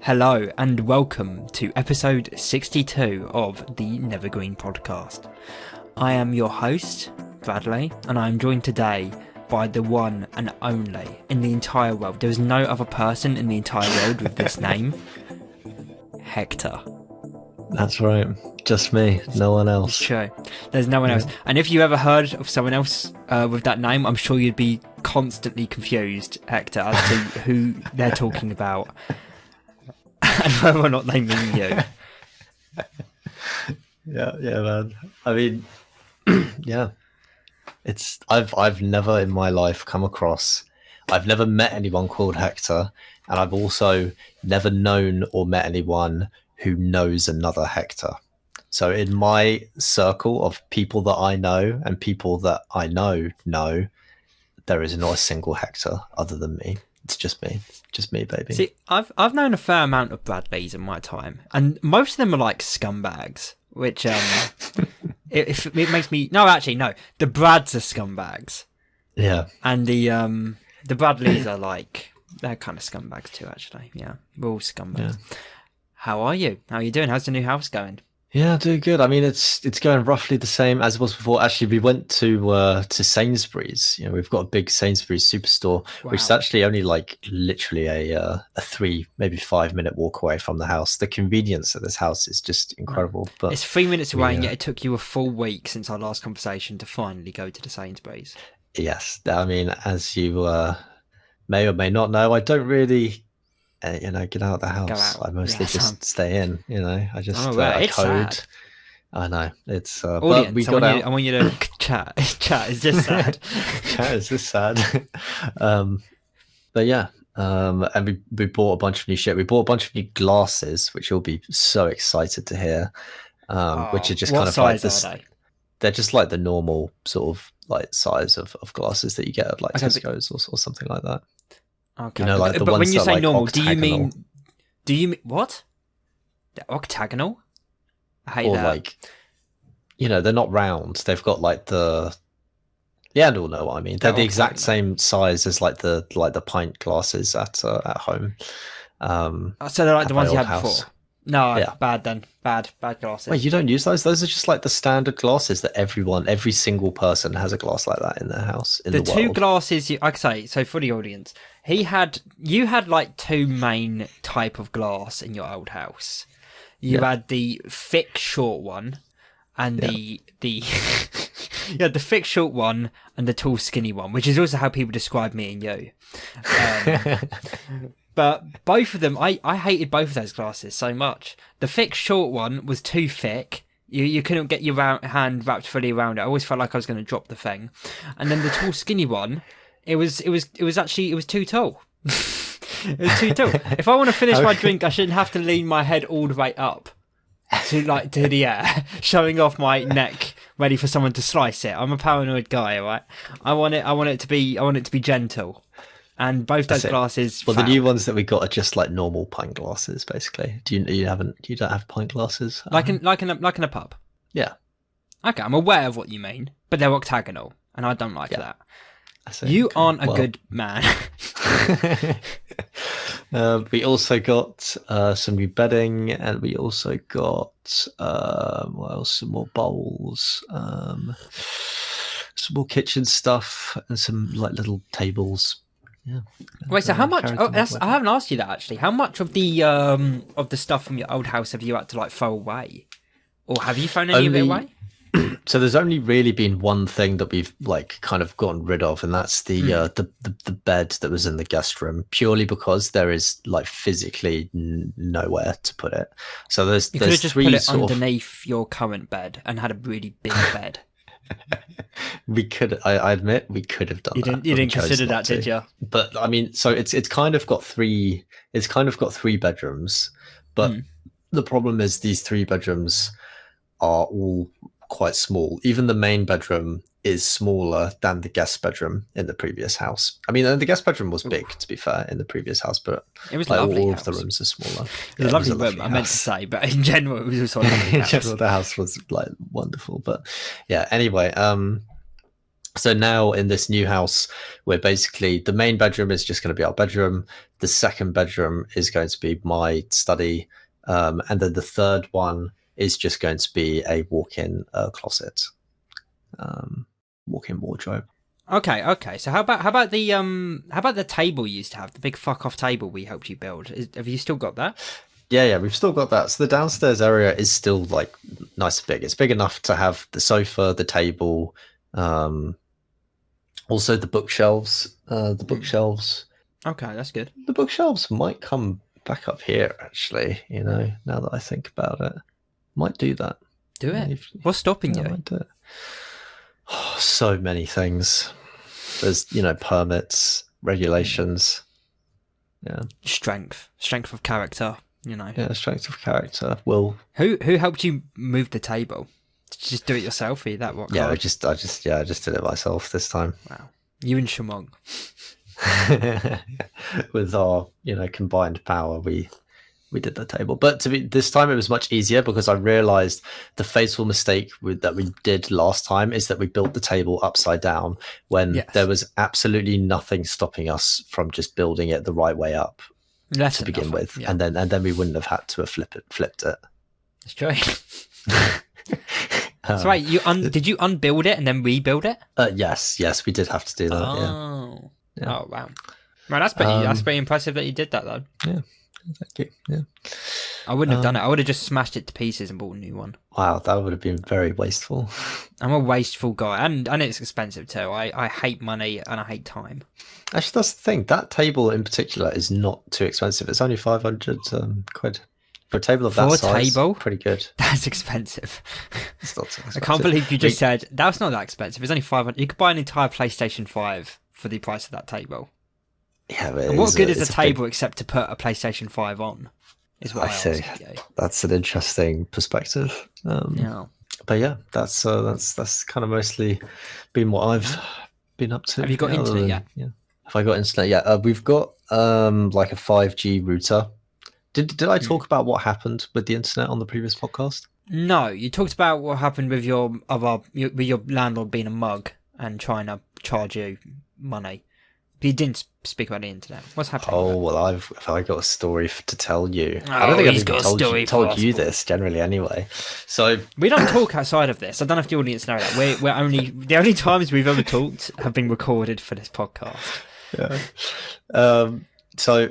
Hello and welcome to episode 62 of the Nethergreen podcast. I am your host, Bradley, and I am joined today by the one and only in the entire world. There is no other person in the entire world with this name. Hector. That's right. Just me. No one else. Sure. There's no one else. And if you ever heard of someone else with that name, I'm sure you'd be constantly confused, Hector, as to who they're talking about. And whether or not they mean you. Yeah, man. I mean, yeah. I've never in my life come across. I've never met anyone called Hector, and I've also never known or met anyone who knows another Hector. So in my circle of people that I know and people that I know, there is not a single Hector other than me. It's just me, baby. See, I've known a fair amount of Bradleys in my time, and most of them are like scumbags, which it makes me no. The Brads are scumbags. Yeah, and the Bradleys are like they're kind of scumbags too. Actually, yeah, we're all scumbags. Yeah. How are you? How are you doing? How's the new house going? Yeah, doing good. I mean, it's going roughly the same as it was before. Actually, we went to Sainsbury's. You know, we've got a big Sainsbury's superstore, which is actually only like literally a 3, maybe 5 minute walk away from the house. The convenience of this house is just incredible. But it's 3 minutes away, and yet it took you a full week since our last conversation to finally go to the Sainsbury's. Yes, I mean, as you may or may not know, I don't really. Get out of the house. I mostly just stay in. I just I code. Sad. I know it's. Audience, but we got out. I want you to chat. Chat is just sad. Chat is just sad. But yeah, and we bought a bunch of new shit. We bought a bunch of new glasses, which you'll be so excited to hear. Which are just kind of like this. They're just like the normal sort of like size of glasses that you get at like Tesco's or something like that. Okay, like the but ones when you say like normal, octagonal. do you mean what? The octagonal? I hate or that. Like, they're not round. They've got like the you'll know what I mean. They're the exact same size as like the pint glasses at home. So they're like the ones you had before. No, yeah. Bad then. Bad glasses. Wait, you don't use those? Those are just like the standard glasses that every single person has a glass like that in their house. In the two world. Glasses, I say, so for the audience, you had like two main type of glass in your old house. You had the thick short one, and the you had the thick short one and the tall skinny one, which is also how people describe me and you. But both of them, I hated both of those glasses so much. The thick short one was too thick. You couldn't get your hand wrapped fully around it. I always felt like I was going to drop the thing. And then the tall skinny one, it was too tall. It was too tall. If I want to finish my drink, I shouldn't have to lean my head all the way up to the air, showing off my neck, ready for someone to slice it. I'm a paranoid guy, right? I want it to be gentle. And both those glasses. Well, the new ones that we got are just like normal pint glasses, basically. You don't have pint glasses? Like in a pub. Yeah. Okay, I'm aware of what you mean, but they're octagonal, and I don't like that. You aren't a good man. We also got some new bedding, and we also got what else? Some more bowls, some more kitchen stuff, and some like little tables. Yeah. Wait, so how much? I haven't asked you that actually. How much of the stuff from your old house have you had to like throw away, or have you thrown any of it away? So there's only really been one thing that we've like kind of gotten rid of, and that's the bed that was in the guest room, purely because there is like physically nowhere to put it. So you could have just put it underneath your current bed and had a really big bed. We could. I admit we could have done that. You didn't consider that, did you? But I mean, so it's kind of got three. It's kind of got 3 bedrooms, but the problem is these 3 bedrooms are all quite small. Even the main bedroom is smaller than the guest bedroom in the previous house. I mean, the guest bedroom was big, to be fair, in the previous house, but It was like, lovely. all house. of the rooms are smaller. It was a lovely room, I meant to say, but in general, it was also a lovely In house. general, the house was like wonderful. But yeah, anyway, so now in this new house, where basically the main bedroom is just going to be our bedroom, the second bedroom is going to be my study, and then the third one is just going to be a walk-in closet, walk-in wardrobe. Okay. So how about the table you used to have, the big fuck off table we helped you build? Have you still got that? Yeah, we've still got that. So the downstairs area is still like nice and big. It's big enough to have the sofa, the table, also the bookshelves. Okay, that's good. The bookshelves might come back up here, actually. Now that I think about it, might do that. Do it. What's stopping you? I might do it. Oh, so many things. There's permits, regulations. Yeah. Strength of character. Yeah, strength of character. Will. Who helped you move the table? Did you just do it yourself? Or that what? Yeah, I just did it myself this time. Wow. You and Shamong. With our combined power, we did the table. But this time it was much easier because I realized the fatal mistake that we did last time is that we built the table upside down when there was absolutely nothing stopping us from just building it the right way up to begin with, yeah. and then we wouldn't have had to have flipped it. That's true. So wait, did you unbuild it and then rebuild it? Yes, we did have to do that. Oh, yeah. Oh wow. Man, that's pretty impressive that you did that though. Yeah, thank you. Yeah, I wouldn't have done it. I would have just smashed it to pieces and bought a new one. Wow, that would have been very wasteful. I'm a wasteful guy, and it's expensive too. I hate money and I hate time. Actually, that's the thing. That table in particular is not too expensive. It's only 500 quid. For a table of that size, pretty good. That's expensive. It's not so expensive. I can't believe you just said that's not that expensive. It's only 500. You could buy an entire PlayStation 5 for the price of that table. Yeah, but and what good is a table except to put a PlayStation 5 on? Is what I see. That's an interesting perspective. Yeah. But yeah, that's kind of mostly been what I've been up to. Have you got internet yet? Yeah. Have I got internet yet? We've got like a 5G router. Did I talk about what happened with the internet on the previous podcast? No, you talked about what happened with your landlord being a mug and trying to charge you money. But you didn't speak about the internet. What's happening? Oh well, I've got a story to tell you. Oh, I don't think I've even told you this generally anyway. So we don't talk outside of this. I don't know if the audience know that. We're only the only times we've ever talked have been recorded for this podcast. Yeah. So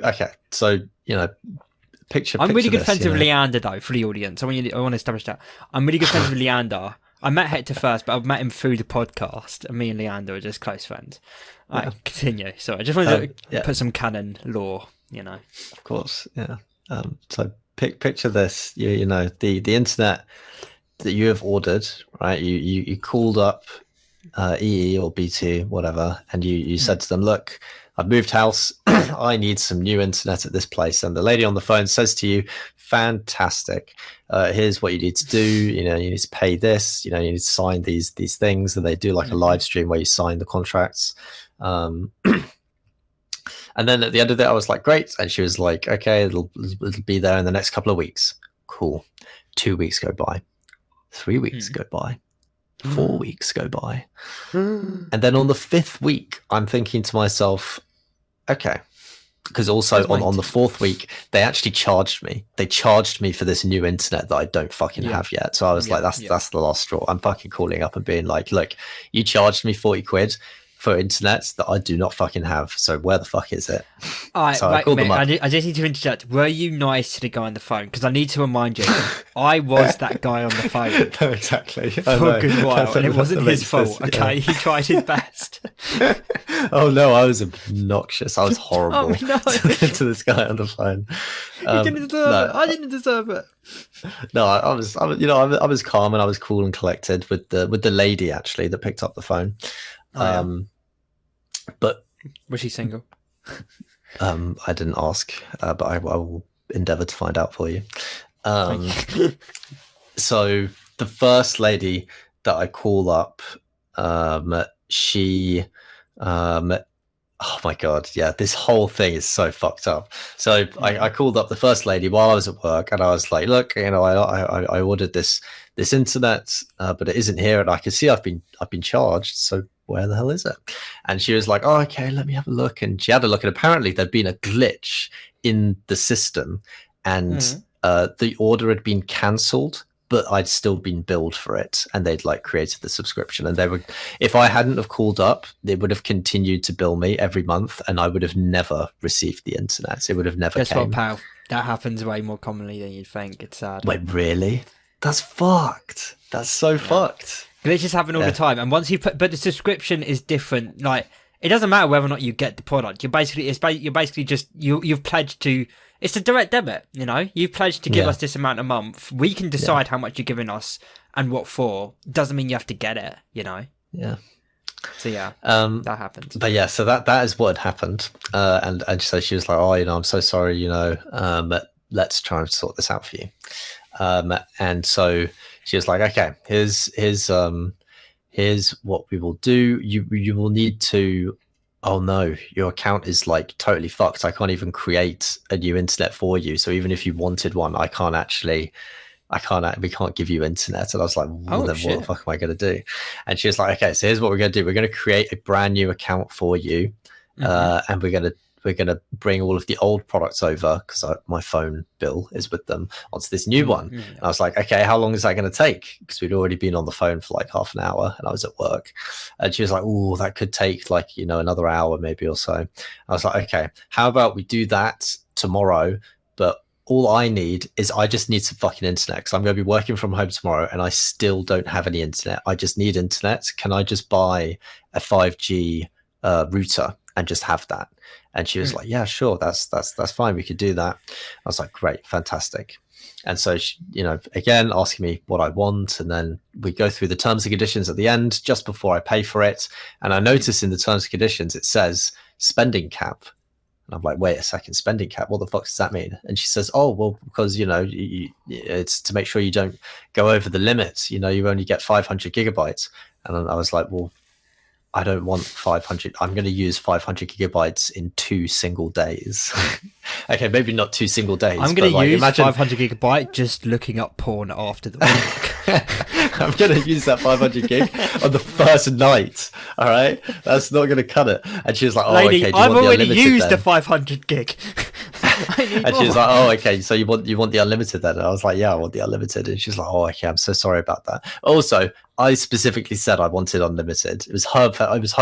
I'm really good friends with Leander, though, for the audience. I want to establish that. I'm really good friends with Leander. I met Hector first, but I've met him through the podcast, and me and Leander are just close friends. All right, continue. So I just wanted to put some canon lore, Of course, yeah. So picture this, the internet that you have ordered, right? You called up EE or BT, whatever, and you said to them, look, I've moved house. I need some new internet at this place. And the lady on the phone says to you, fantastic. Here's what you need to do. You need to pay this. You need to sign these things. And they do like a live stream where you sign the contracts. And then at the end of it, I was like, great. And she was like, okay, it'll be there in the next couple of weeks. Cool. 2 weeks go by. 3 weeks go by. 4 weeks go by. And then on the 5th week, I'm thinking to myself, okay, because also on the 4th week, they actually charged me. They charged me for this new internet that I don't fucking have yet. So I was like, that's the last straw. I'm fucking calling up and being like, look, you charged me 40 quid for internet that I do not fucking have. So where the fuck is it? I called them up. I just need to interject. Were you nice to the guy on the phone? Because I need to remind you, I was that guy on the phone. No, exactly. For a good while, and it wasn't his fault. Okay, he tried his best. Oh no, I was obnoxious. I was horrible to this guy on the phone. You didn't deserve it. I didn't deserve it. No, I was calm and I was cool and collected with the lady actually that picked up the phone. But was she single? I didn't ask, but I will endeavour to find out for you. So the first lady that I call up, she oh my god, yeah, this whole thing is so fucked up. So I called up the first lady while I was at work, and I was like, "Look, you know, I ordered this internet, but it isn't here, and I can see I've been charged. So where the hell is it?" And she was like, "Oh, okay, let me have a look." And she had a look, and apparently there'd been a glitch in the system, and the order had been cancelled, but I'd still been billed for it, and they'd like created the subscription, and they would, if I hadn't have called up, they would have continued to bill me every month, and I would have never received the internet. It would have never Guess came. what, pal? That happens way more commonly than you'd think. It's sad. Wait, really? That's fucked. That's so fucked. Glitches happen all the time, and once you put, but the subscription is different. Like, it doesn't matter whether or not you get the product. You're basically just you've pledged to. It's a direct debit, you know. You've pledged to give us this amount a month. We can decide how much you're giving us and what for. Doesn't mean you have to get it, you know. Yeah. So that happens. But yeah, so that is what had happened, and so she was like, "Oh, you know, I'm so sorry, you know, but let's try and sort this out for you." And so she was like, "Okay, here's what we will do. You will need to." Oh no, your account is like totally fucked. I can't even create a new internet for you. So even if you wanted one, we can't give you internet. And I was like, well, then what the fuck am I going to do? And she was like, okay, so here's what we're going to do. We're going to create a brand new account for you. And we're going to bring all of the old products over, because my phone bill is with them, onto this new one. And I was like, okay, how long is that going to take? Because we'd already been on the phone for like half an hour, and I was at work. And she was like, oh, that could take like, you know, another hour maybe or so. I was like, okay, how about we do that tomorrow? But all I need is, I just need some fucking internet, because I'm going to be working from home tomorrow and I still don't have any internet. I just need internet. Can I just buy a 5G router and just have that? And she was like, yeah, sure, that's fine, we could do that. I was like, great, fantastic. And so she, you know, again asking me what I want, and then we go through the terms and conditions at the end just before I pay for it. And I notice in the terms and conditions it says spending cap. And I'm like, wait a second, spending cap, what the fuck does that mean? And she says, oh, well, because, you know, it's to make sure you don't go over the limit. You know, you only get 500 gigabytes. And I was like, well, I don't want 500. I'm going to use 500 gigabytes in 2 single days. Okay, maybe not 2 single days. I'm going to use 500 gigabyte just looking up porn after the week. I'm going to use that 500 gig on the first night. All right, that's not going to cut it. And she was like, "Oh, lady, okay, I've already used the 500 gig." And she was like, "Oh, okay, so you want the unlimited then?" And I was like, "Yeah, I want the unlimited." And she's like, "Oh, okay, I'm so sorry about that." Also, I specifically said I wanted unlimited. It was her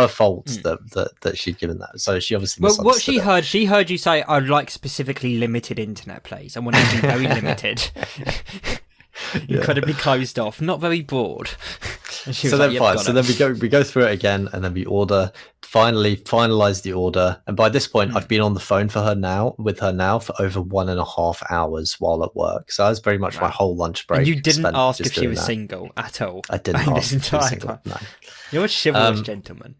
fault that she'd given that. So she obviously misunderstood. Well, what she heard you say, "I'd like specifically limited internet, please. I want it to be very limited." Incredibly closed off, not very broad. So then we go through it again, and then we finalize the order. And by this point, I've been on the phone with her now for over 1.5 hours while at work. So that was very much my whole lunch break. And you didn't ask if she was single at all. I didn't ask if she was single. No. You're a chivalrous gentleman.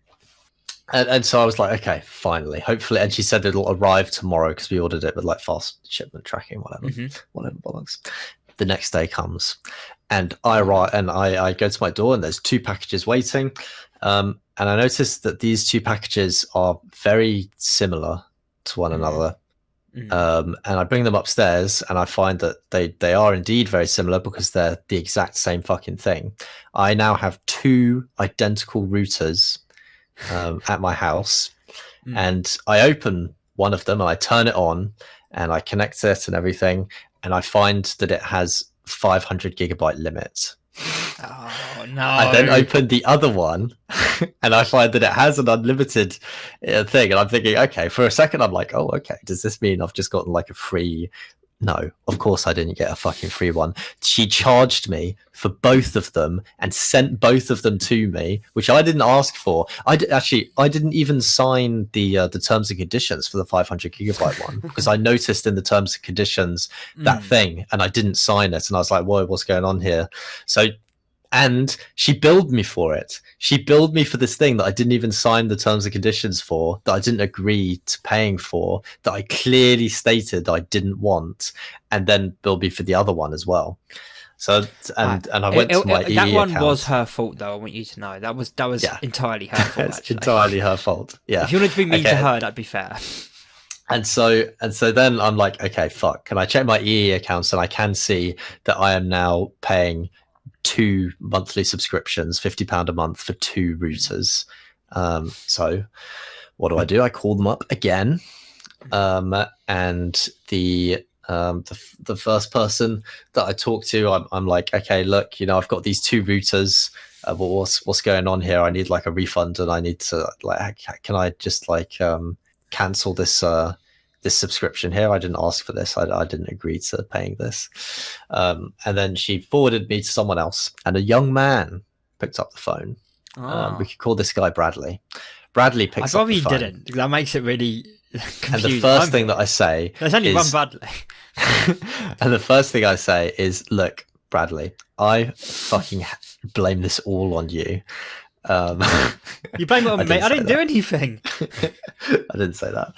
And so I was like, okay, finally, hopefully. And she said it'll arrive tomorrow, because we ordered it with like fast shipment tracking, whatever bollocks. The next day comes, and I arrive, and I go to my door, and there's 2 packages waiting. And I noticed that these 2 packages are very similar to one another. And I bring them upstairs, and I find that they are indeed very similar, because they're the exact same fucking thing. I now have 2 identical routers at my house, and I open one of them and I turn it on and I connect it and everything, and I find that it has 500 gigabyte limit. Oh no! I then open the other one, and I find that it has an unlimited thing. And I'm thinking, okay, for a second, I'm like, oh, okay, does this mean I've just gotten like a free? No, of course I didn't get a fucking free one. She charged me for both of them and sent both of them to me, which I didn't ask for. I didn't even sign the terms and conditions for the 500 gigabyte one, because I noticed in the terms and conditions that thing, and I didn't sign it. And I was like, whoa, what's going on here? And she billed me for it. She billed me for this thing that I didn't even sign the terms and conditions for, that I didn't agree to paying for, that I clearly stated I didn't want, and then billed me for the other one as well. So and I went to my EE that one account. was her fault, though. I want you to know that was entirely her fault. It's actually. entirely her fault. Yeah. If you wanted to be mean to her, that'd be fair. And so then I'm like, okay, fuck. Can I check my EE accounts? And I can see that I am now paying 2 monthly subscriptions, £50 a month for 2 routers. So what do? I call them up again. And the first person that I talk to, I'm like, okay, look, I've got these 2 routers. What's going on here? I need like a refund, and I need to can I just cancel this subscription here? I didn't ask for this. I didn't agree to paying this. And then she forwarded me to someone else, and a young man picked up the phone. We could call this guy Bradley. Bradley picks up the phone. I probably didn't, because that makes it really confusing. And the first thing that I say there's only one Bradley. And the first thing I say is, look, Bradley, I fucking blame this all on you. You blame it on me. I didn't do anything. I didn't say that.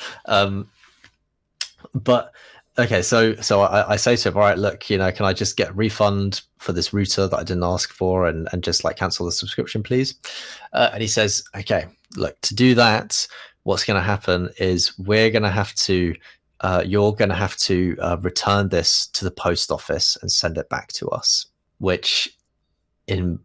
But okay, so I say to him, all right, look, can I just get a refund for this router that I didn't ask for, and just cancel the subscription, please? And he says, okay, look, to do that, what's going to happen is you're going to have to return this to the post office and send it back to us, which in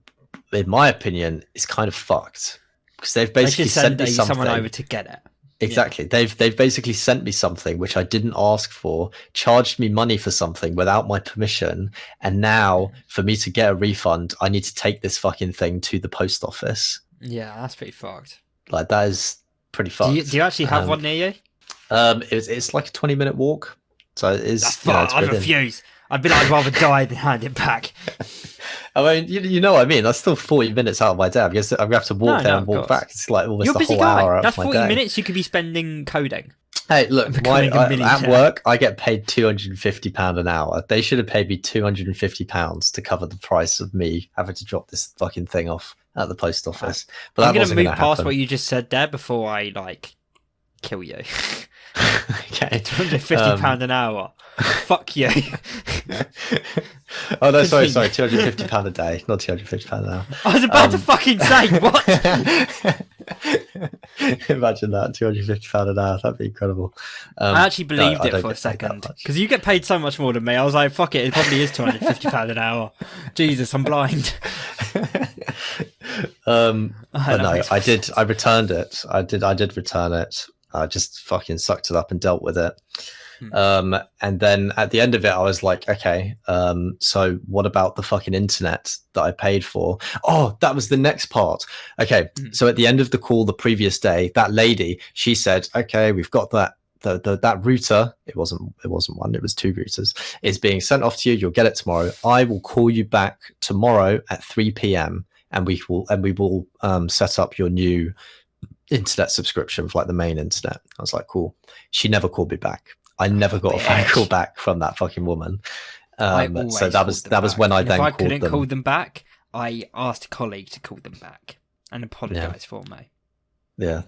my opinion is kind of fucked, because they've basically sent me someone over to get it. Exactly. Yeah. They've basically sent me something which I didn't ask for, charged me money for something without my permission, and now for me to get a refund, I need to take this fucking thing to the post office. Yeah, that's pretty fucked. Like, that is pretty fucked. Do you actually have one near you? It's like a 20-minute walk, so it is. That's far. I refuse. I'd rather die than hand it back. I mean, you know what I mean. That's still 40 minutes out of my day. I'm going to have to walk there and walk back. It's like almost a whole hour out of my day. That's 40 minutes you could be spending coding. Hey, look, at work, I get paid £250 an hour. They should have paid me £250 to cover the price of me having to drop this fucking thing off at the post office. But I'm going to move past what you just said there before I kill you. Okay. £250 an hour. Fuck you. Oh no, sorry, £250 a day, not £250 an hour. I was about to fucking say what? Imagine that, £250 an hour. That'd be incredible. I actually believed it for a second, because you get paid so much more than me. I was like, fuck it probably is £250 an hour. Jesus, I'm blind. But no, I returned it. I did return it. I just fucking sucked it up and dealt with it. And then at the end of it, I was like, okay, so what about the fucking internet that I paid for? Oh, that was the next part. Okay, so at the end of the call the previous day, that lady, she said, okay, we've got that router. It wasn't one, it was 2 routers. It's being sent off to you. You'll get it tomorrow. I will call you back tomorrow at 3 p.m. and we will set up your new internet subscription for the main internet. I was like, cool. She never called me back. I never got a phone call back from that fucking woman. So that was when I then called them. If I couldn't call them back, I asked a colleague to call them back and apologise for me. Yeah.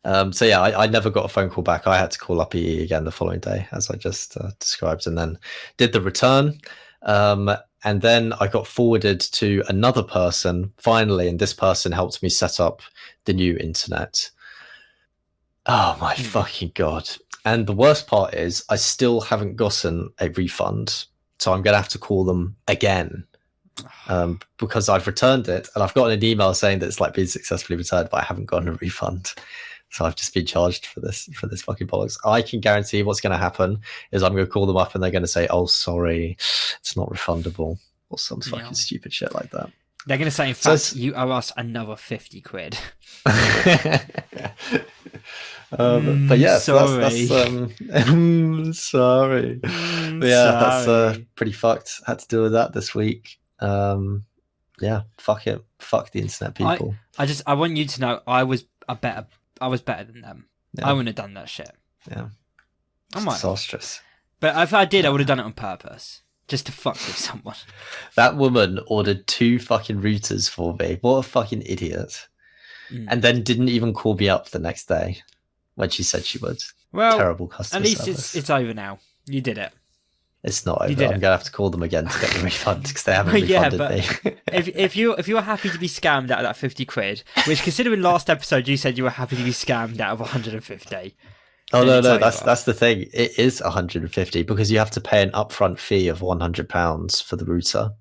So yeah, I never got a phone call back. I had to call up EE again the following day, as I just described, and then did the return. And then I got forwarded to another person finally, and this person helped me set up the new internet. Oh my fucking God. And the worst part is I still haven't gotten a refund. So I'm going to have to call them again because I've returned it, and I've gotten an email saying that it's been successfully returned, but I haven't gotten a refund. So I've just been charged for this fucking bollocks. I can guarantee what's going to happen is I'm going to call them up and they're going to say, oh, sorry, it's not refundable, or some fucking stupid shit like that. They're going to say, in fact, you owe us another 50 quid. But yeah, sorry. That's sorry. But yeah, that's pretty fucked. Had to deal with that this week. Yeah, fuck it. Fuck the internet people. I want you to know I was better than them. Yeah. I wouldn't have done that shit. Yeah. I might. Disastrous. But if I did, I would have done it on purpose. Just to fuck with someone. That woman ordered 2 fucking routers for me. What a fucking idiot. And then didn't even call me up the next day when she said she would. Well, terrible customer service. At least service. it's over now. You did it. It's not You over. did I'm it. gonna have to call them again to get the refund because they haven't Yeah, refunded but me. if you're happy to be scammed out of that 50 quid, which considering last episode you said you were happy to be scammed out of 150, Oh then no, it's no, over. that's the thing. It is 150 because you have to pay an upfront fee of £100 for the router,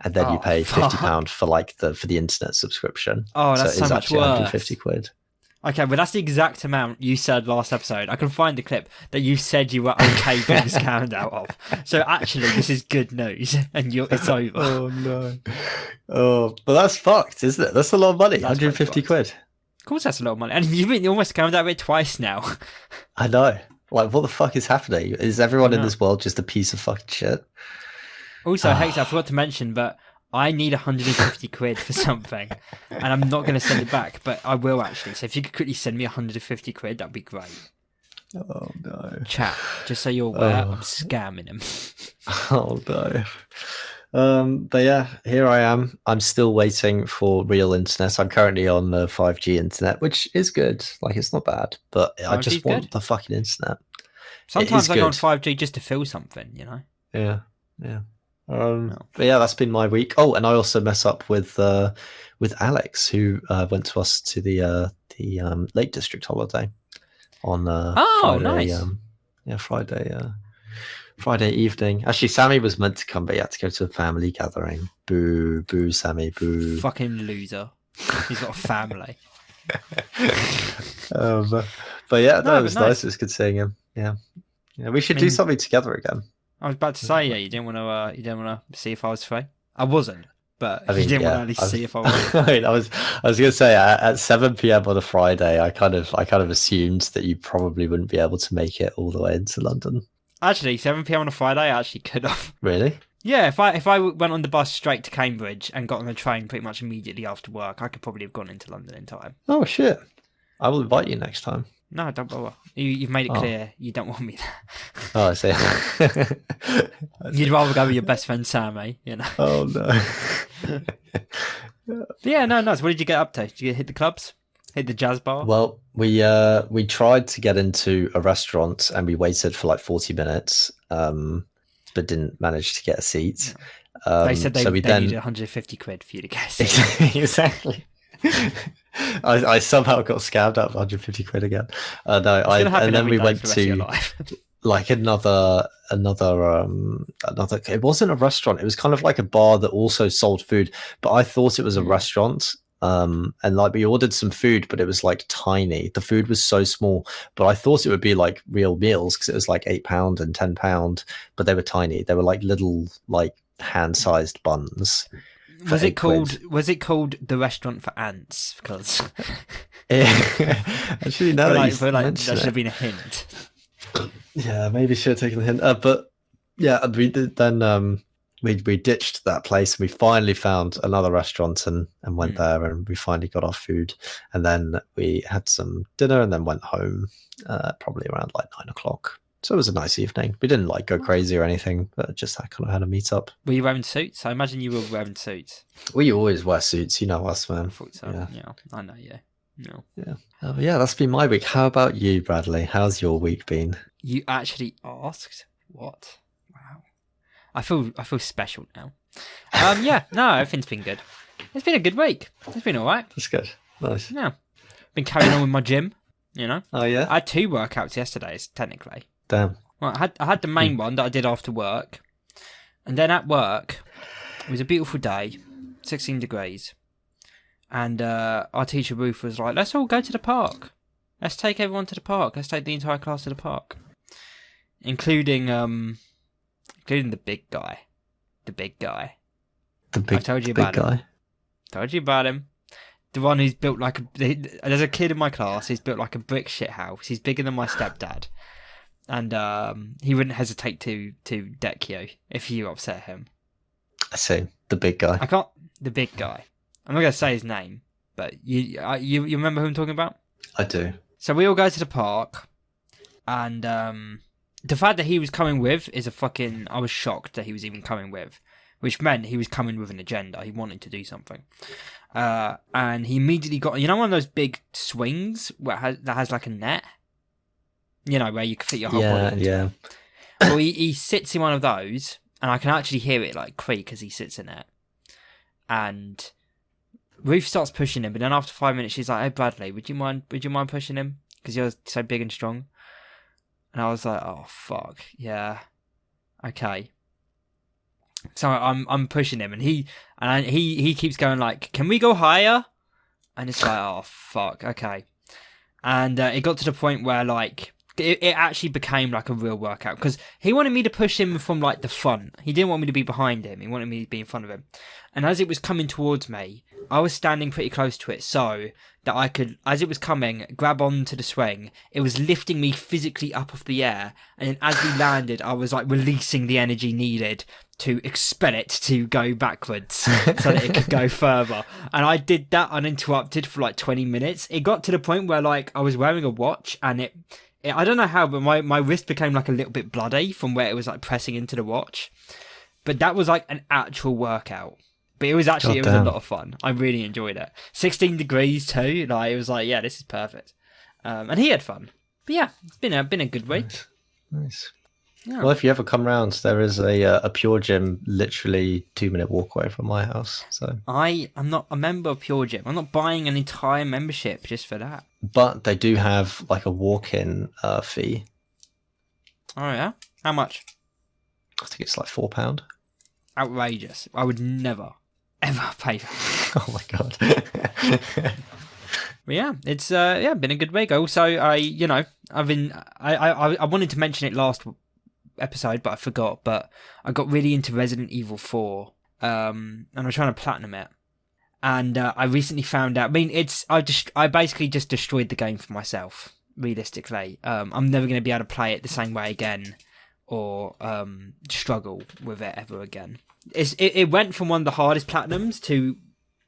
and then you Oh pay £50 fuck! for for the internet subscription. Oh, So that's it so is much actually 150 worse. quid. Okay, but that's the exact amount you said last episode. I can find the clip that you said you were okay being scammed out of. So actually, this is good news, and it's over. Oh no. Oh, but that's fucked, isn't it? That's a lot of money. That's pretty 150 fucked. quid. Of course, that's a lot of money, and you've been almost scammed out of it twice now. I know. Like, what the fuck is happening? Is I everyone in know. this world just a piece of fucking shit? Also, Hector, I forgot to mention, but I need 150 quid for something, and I'm not going to send it back, but I will actually. So if you could quickly send me 150 quid, that'd be great. Oh no. Chat, just so you're aware, Oh. I'm scamming him. Oh no. But yeah, here I am. I'm still waiting for real internet. I'm currently on the 5G internet, which is good. Like, it's not bad, but I 5G's just want good. the fucking internet. It is Sometimes I go on good. 5G just to feel something, you know. Yeah, yeah. No. But yeah, that's been my week. Oh, and I also mess up with Alex, who went to us to the Lake District holiday on Oh, Friday. nice. Yeah, Friday evening. Actually, Sammy was meant to come, but he had to go to a family gathering. Boo, boo, Sammy, boo. Fucking loser. He's got a family. But yeah, no, No, it but was nice. nice. It was good seeing him. Yeah, yeah. We should I do mean- something together again. I was about to say, yeah, you didn't want to see if I was free. I wasn't, but I mean, you didn't yeah, want to at least see if I was. I mean, I was gonna say at 7 p.m. on a Friday, I kind of assumed that you probably wouldn't be able to make it all the way into London. Actually, 7 p.m. on a Friday, I actually could have. Really? Yeah, if I went on the bus straight to Cambridge and got on the train pretty much immediately after work, I could probably have gone into London in time. Oh shit! I will invite you next time. No, don't bother. You've made it Oh. clear you don't want me there. Oh, I see. You'd rather go with your best friend Sammy, you know. Oh no. But yeah, no, nice. What did you get up to? Did you hit the clubs? Hit the jazz bar? Well, we tried to get into a restaurant and we waited for like 40 minutes, but didn't manage to get a seat. They said they needed needed 150 quid for you to get a seat. Exactly. I somehow got scammed out of 150 quid again. No, It's gonna happen and then every we day went for the rest of your to life. like another. It wasn't a restaurant. It was kind of like a bar that also sold food, but I thought it was a restaurant. And like we ordered some food, but it was like tiny. The food was so small, but I thought it would be like real meals because it was like £8 and £10, but they were tiny. They were like little like hand-sized buns. Was it called the restaurant for ants? Because Actually, no, that you should mention have it. been a hint. Yeah, maybe should have taken the hint. But yeah, we did, then we ditched that place and we finally found another restaurant and went there and we finally got our food and then we had some dinner and then went home probably around like 9 o'clock. So it was a nice evening. We didn't like go crazy or anything, but just kind of had a meet up. Were you wearing suits? I imagine you were wearing suits. We always wear suits, you know us, man. I thought so. Yeah, I know. Yeah. No. Yeah. Yeah, that's been my week. How about you, Bradley? How's your week been? You actually asked what? Wow. I feel special now. Yeah. No, everything's been good. It's been a good week. It's been all right. That's good. Nice. Yeah. Been carrying on with my gym. You know. Oh yeah. I had 2 workouts yesterday. Technically. Damn. Well, I had the main one that I did after work, and then at work, it was a beautiful day, 16 degrees, and our teacher Ruth was like, "Let's all go to the park. Let's take everyone to the park. Let's take the entire class to the park, including the big guy, The big I told you big about guy. him. Told you about him. The one who's built like there's a kid in my class who's built like a brick shit house. He's bigger than my stepdad. And he wouldn't hesitate to deck you if you upset him. I see. The big guy. The big guy. I'm not going to say his name, but you remember who I'm talking about? I do. So we all go to the park, and the fact that he was coming with is I was shocked that he was even coming with, which meant he was coming with an agenda. He wanted to do something. And he immediately got, one of those big swings that has like a net? You know, where you can fit your whole body into it. Well, he sits in one of those, and I can actually hear it like creak as he sits in it. And Ruth starts pushing him, but then after 5 minutes, she's like, "Hey, Bradley, would you mind pushing him? Because you're so big and strong." And I was like, "Oh fuck, yeah, okay." So I'm pushing him, and he keeps going like, "Can we go higher?" And it's like, "Oh fuck, okay." And it got to the point where like it actually became like a real workout, because he wanted me to push him from like the front. He didn't want me to be behind him. He wanted me to be in front of him. And as it was coming towards me, I was standing pretty close to it so that I could, as it was coming, grab onto the swing. It was lifting me physically up off the air, and then as we landed, I was like releasing the energy needed to expel it to go backwards so that it could go further. And I did that uninterrupted for like 20 minutes. It got to the point where like I was wearing a watch, and it I don't know how, but my wrist became like a little bit bloody from where it was like pressing into the watch. But that was like an actual workout. But it was a lot of fun. I really enjoyed it. 16 degrees too. Like it was like, yeah, this is perfect. And he had fun. But yeah, it's been a good week. Nice. Yeah. Well, if you ever come round, there is a Pure Gym literally 2-minute walk away from my house. So I'm not a member of Pure Gym. I'm not buying an entire membership just for that. But they do have like a walk-in fee. Oh yeah? How much? I think it's like £4. Outrageous. I would never, ever pay for that. Oh my god. But yeah, it's been a good week. Also, I wanted to mention it last episode, but I forgot. But I got really into Resident Evil 4, and I'm trying to platinum it. And I recently found out. I mean, I basically just destroyed the game for myself. Realistically, I'm never going to be able to play it the same way again, or struggle with it ever again. It went from one of the hardest platinums to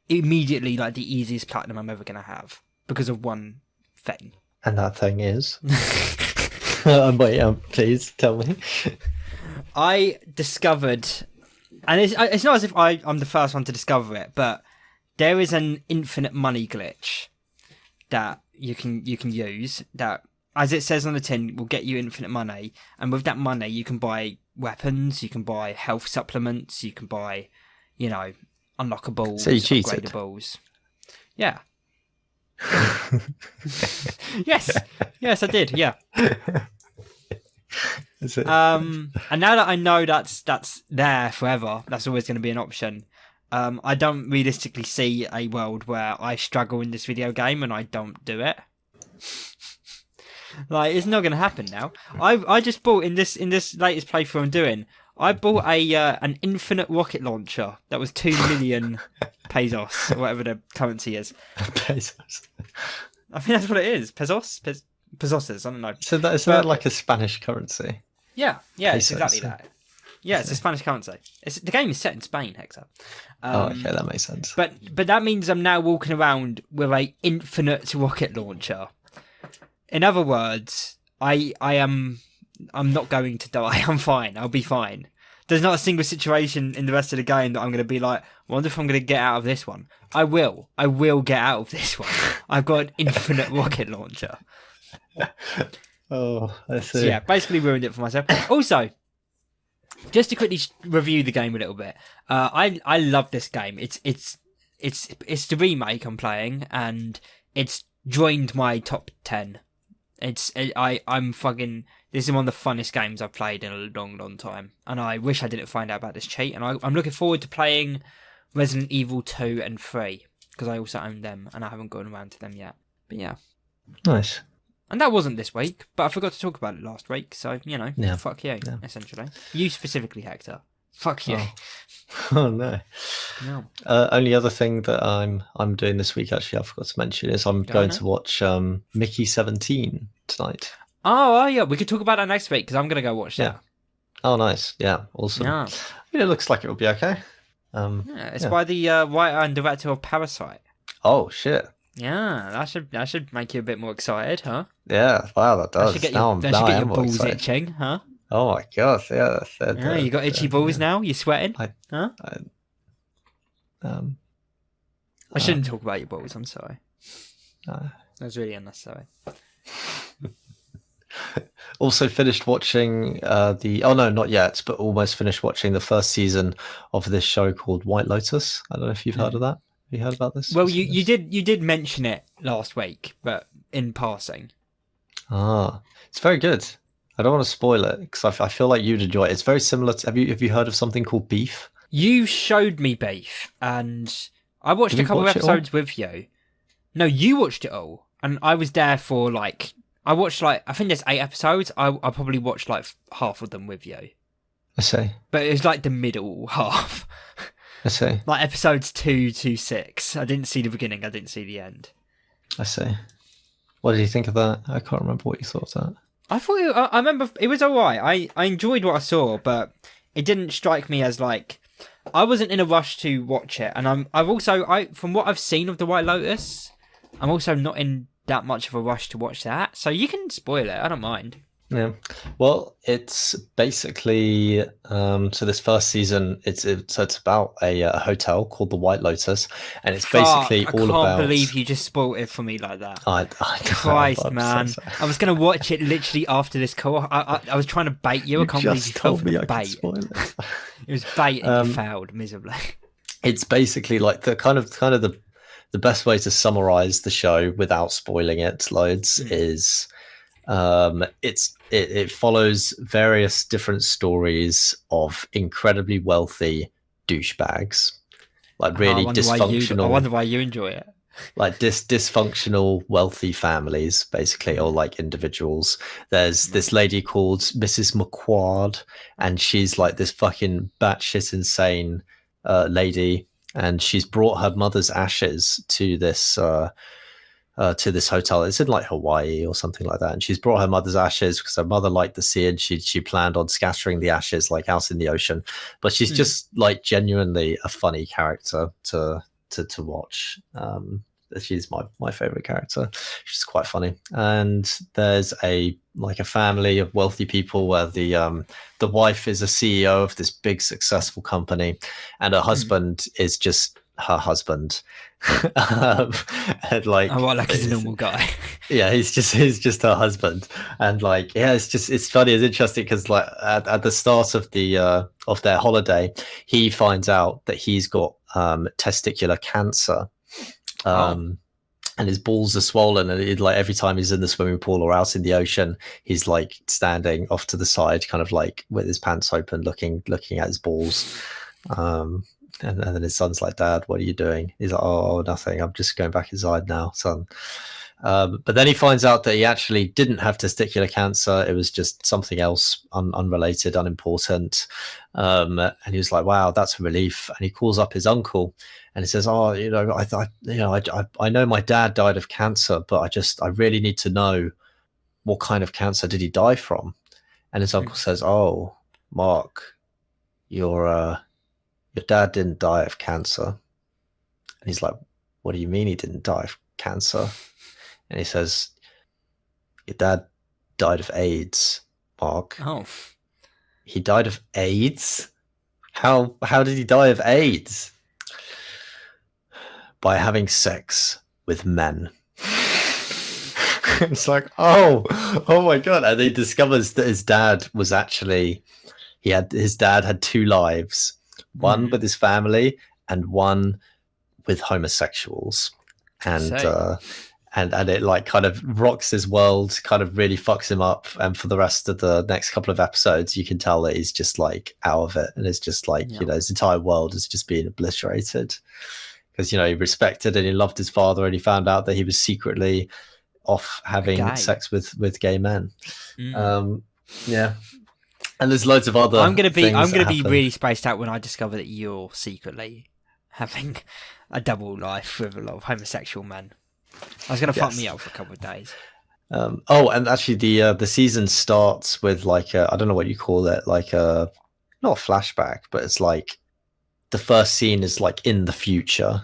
immediately like the easiest platinum I'm ever going to have because of one thing. And that thing is? Please tell me. I discovered, and it's not as if I'm the first one to discover it, but there is an infinite money glitch that you can use that, as it says on the tin, will get you infinite money. And with that money, you can buy weapons, you can buy health supplements, you can buy, unlockables, so you cheated. upgradables. Yeah. Yes, I did. Yeah. And now that I know that's there forever, that's always going to be an option. I don't realistically see a world where I struggle in this video game and I don't do it. Like, it's not going to happen now. I just bought in this latest playthrough I'm doing. I bought an infinite rocket launcher that was 2 million pesos, or whatever the currency is. Pesos. I think that's what it is. Pesos, I don't know. So that like a Spanish currency? Yeah, Pesos, it's exactly that. Yeah, it's a Spanish currency. The game is set in Spain, Hector. Okay, that makes sense. But that means I'm now walking around with a infinite rocket launcher. In other words, I'm not going to die. I'm fine. I'll be fine. There's not a single situation in the rest of the game that I'm going to be like, wonder if I'm going to get out of this one. I will get out of this one. I've got an infinite rocket launcher. Oh, I see. So yeah, basically ruined it for myself. Also, just to quickly review the game a little bit, I love this game. It's the remake I'm playing, and it's joined my top 10. I'm fucking. This is one of the funnest games I've played in a long, long time, and I wish I didn't find out about this cheat. And I'm looking forward to playing Resident Evil 2 and 3 because I also own them, and I haven't gone around to them yet. But yeah, nice. And that wasn't this week, but I forgot to talk about it last week. So fuck you, essentially. You specifically, Hector. Fuck you. Oh no. No. Only other thing that I'm doing this week, actually, I forgot to mention, is I'm going to watch Mickey 17 tonight. Oh yeah, we could talk about that next week because I'm gonna go watch that. Yeah. Oh nice. Yeah. Awesome. Yeah. It looks like it'll be okay. It's by the writer and director of Parasite. Oh shit. Yeah, that should make you a bit more excited, huh? Yeah. Wow, that does. That should get your balls itching, huh? Oh my god. Yeah. You got itchy balls now. You sweating? Huh? I shouldn't talk about your balls. I'm sorry. That was really unnecessary. Also finished watching oh no, not yet, but almost finished watching the first season of this show called White Lotus. I don't know if you've heard of that. Have you heard about this or Well, seen you this? did mention it last week, but in passing. Ah, it's very good. I don't want to spoil it because I feel like you'd enjoy it. It's very similar to, have you heard of something called Beef? You showed me Beef, and I watched Did a we couple of watch it all? episodes with you. No, you watched it all, and I was there for like I watched like I think there's 8 episodes. I probably watched like half of them with you, I see. but it was like the middle half, I see. like episodes 2 to 6. I didn't see the beginning. I didn't see the end. I see. What did you think of that? I can't remember what you thought of that. I thought I remember it was alright. I enjoyed what I saw, but it didn't strike me as like I wasn't in a rush to watch it. And I've also from what I've seen of the White Lotus, I'm also not in that much of a rush to watch that. So you can spoil it. I don't mind. Yeah. Well, it's basically so this first season it's about a hotel called the White Lotus, and it's basically Fuck, all I about. can't believe you just spoiled it for me like that. I Christ, I'm man. so sorry. I was going to watch it literally after this call. I was trying to bait you. I You can't believe you just fell told for me the I could bait. spoil it. It was bait and you failed miserably. It's basically like the kind of the best way to summarize the show without spoiling it loads is it follows various different stories of incredibly wealthy douchebags, like really dysfunctional. I wonder why you enjoy it. Like dysfunctional wealthy families, basically, or like individuals. There's this lady called Mrs. McQuard, and she's like this fucking batshit insane lady, and she's brought her mother's ashes to this hotel. It's in like Hawaii or something like that. And she's brought her mother's ashes because her mother liked the sea, and she planned on scattering the ashes like out in the ocean. But she's just like genuinely a funny character to watch. She's my favorite character. She's quite funny. And there's a family of wealthy people where the wife is a CEO of this big successful company, and her husband is just her husband. And like, Oh, well, like he's a normal guy. yeah, he's just her husband, and like, yeah, it's funny, it's interesting because like at the start of their holiday, he finds out that he's got testicular cancer, and his balls are swollen, and like every time he's in the swimming pool or out in the ocean, he's like standing off to the side, kind of like with his pants open, looking at his balls. And then his son's like, "Dad, what are you doing?" He's like, "Oh, nothing. I'm just going back inside now, son." But then he finds out that he actually didn't have testicular cancer. It was just something else, unrelated, unimportant. And he was like, "Wow, that's a relief." And he calls up his uncle, and he says, "Oh, I know my dad died of cancer, but I really need to know what kind of cancer did he die from?" And his uncle says, "Oh, Mark, your dad didn't die of cancer." And he's like, "What do you mean he didn't die of cancer?" And he says, "Your dad died of AIDS, Mark." Oh. He died of AIDS? How did he die of AIDS? By having sex with men. It's like, oh my God. And he discovers that his dad was actually, his dad had two lives. One with his family and one with homosexuals, and it like kind of rocks his world, kind of really fucks him up. And for the rest of the next couple of episodes, you can tell that he's just like out of it, and it's just like his entire world is just being obliterated because he respected and he loved his father, and he found out that he was secretly off having sex with gay men. Yeah. And there's loads of other. I'm gonna be really spaced out when I discover that you're secretly having a double life with a lot of homosexual men. I was gonna fuck me up for a couple of days. And actually, the season starts with like I don't know what you call it, like not a flashback, but it's like the first scene is like in the future,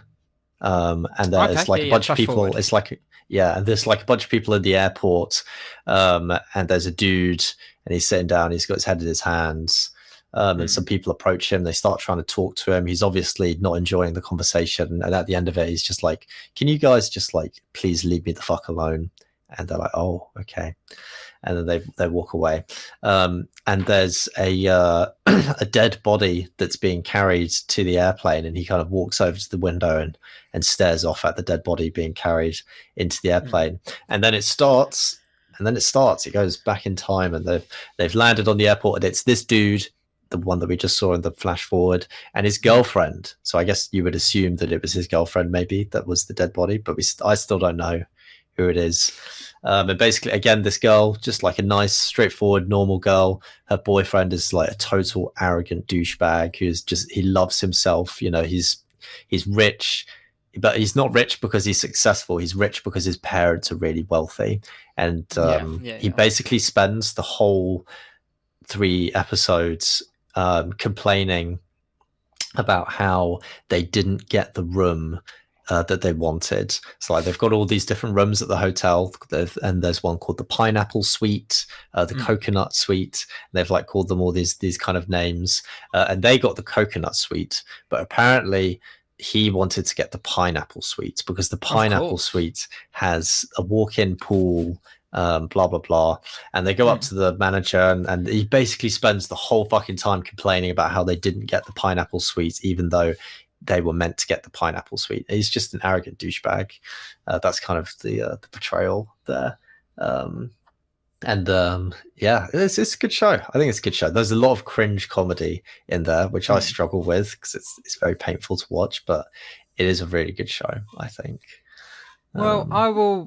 and there's a bunch of people. Forward. It's like and there's like a bunch of people in the airport, and there's a dude. And he's sitting down, he's got his head in his hands, and some people approach him. They start trying to talk to him. He's obviously not enjoying the conversation. And at the end of it, he's just like, "Can you guys just like, please leave me the fuck alone?" And they're like, oh, okay. And then they walk away. And there's a a dead body that's being carried to the airplane, and he kind of walks over to the window and stares off at the dead body being carried into the airplane. And then it starts. It goes back in time, and they've landed on the airport, and it's this dude, the one that we just saw in the flash forward, and his girlfriend. So I guess you would assume that it was his girlfriend, maybe, that was the dead body, but I still don't know who it is. And basically, again, this girl, just like a nice, straightforward, normal girl. Her boyfriend is like a total arrogant douchebag he loves himself. You know, he's rich, but he's not rich because he's successful. He's rich because his parents are really wealthy. And he basically spends the whole 3 episodes complaining about how they didn't get the room that they wanted. So like they've got all these different rooms at the hotel, and there's one called the Pineapple Suite, the Coconut Suite. They've like called them all these kind of names, and they got the Coconut Suite, but apparently he wanted to get the Pineapple Suite because the Pineapple Suite has a walk-in pool, blah blah blah. And they go up to the manager, and he basically spends the whole fucking time complaining about how they didn't get the Pineapple Suite, even though they were meant to get the Pineapple Suite. He's just an arrogant douchebag. That's kind of the portrayal there. Yeah, it's a good show. I think it's a good show. There's a lot of cringe comedy in there, which I struggle with because it's very painful to watch, but it is a really good show, I think. Well,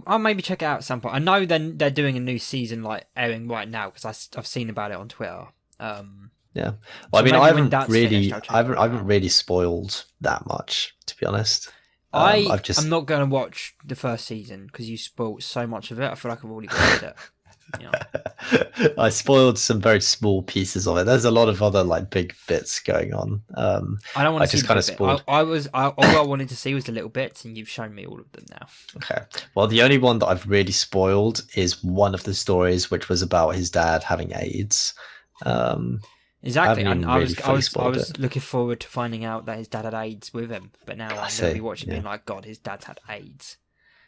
I'll maybe check it out at some point. I know they're doing a new season like airing right now because I've seen about it on Twitter. Yeah, well, I mean, I haven't really spoiled that much, to be honest. I'm not going to watch the first season because you spoiled so much of it. I feel like I've already watched it. Yeah. I spoiled some very small pieces of it. There's a lot of other like big bits going on. I don't want to see kind of spoiled. All I wanted to see was the little bits, and you've shown me all of them now. Okay. Well, the only one that I've really spoiled is one of the stories, which was about his dad having AIDS. Exactly, and I was looking forward to finding out that his dad had AIDS with him, but now I'm going to be watching being like, God, his dad's had AIDS.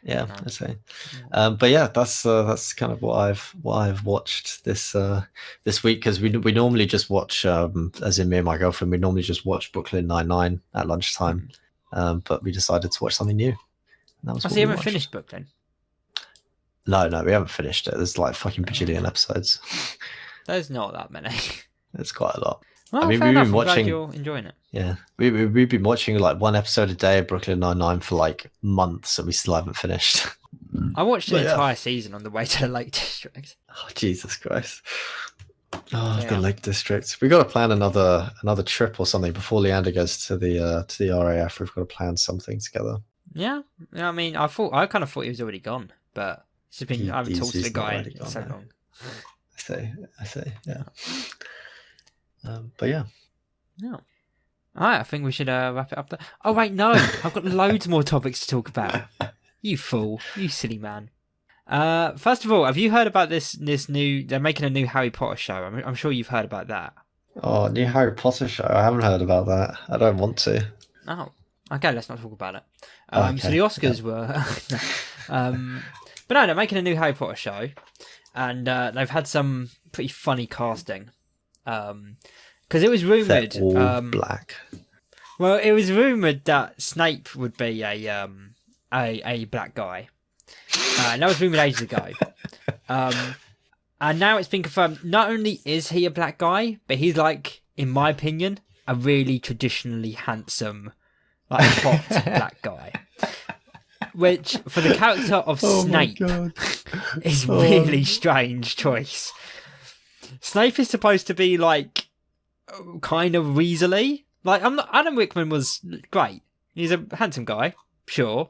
Yeah, I see. But yeah, that's kind of what I've watched this week, because we normally just watch, as in me and my girlfriend, we normally just watch Brooklyn Nine-Nine at lunchtime, but we decided to watch something new. And that was so you haven't finished Brooklyn? No, we haven't finished it. There's like fucking bajillion episodes. There's not that many. It's quite a lot. Well, I mean, we've been watching. I'm glad you're enjoying it. Yeah, we've been watching like one episode a day of Brooklyn Nine-Nine for like months, and we still haven't finished. I watched the entire season on the way to the Lake District. Oh, Jesus Christ! Oh, the Lake District. We got to plan another trip or something before Leander goes to the RAF. We've got to plan something together. Yeah, I mean, I kind of thought he was already gone, but it's just been I haven't talked to the guy in so long. I say, yeah. But yeah. All right, I think we should wrap it up there. Oh wait, no, I've got loads more topics to talk about. You fool, you silly man. First of all, have you heard about this new? They're making a new Harry Potter show. I'm sure you've heard about that. Oh, new Harry Potter show? I haven't heard about that. I don't want to. Oh, okay. Let's not talk about it. So the Oscars were, but no, they're making a new Harry Potter show, and they've had some pretty funny casting. Because it was rumored, all black. Well, it was rumored that Snape would be a black guy, and that was rumored ages ago. And now it's been confirmed. Not only is he a black guy, but he's like, in my opinion, a really traditionally handsome, like hot black guy. Which, for the character of Snape, is really strange choice. Snape is supposed to be like kind of weaselly. Like Alan Rickman was great. He's a handsome guy, sure,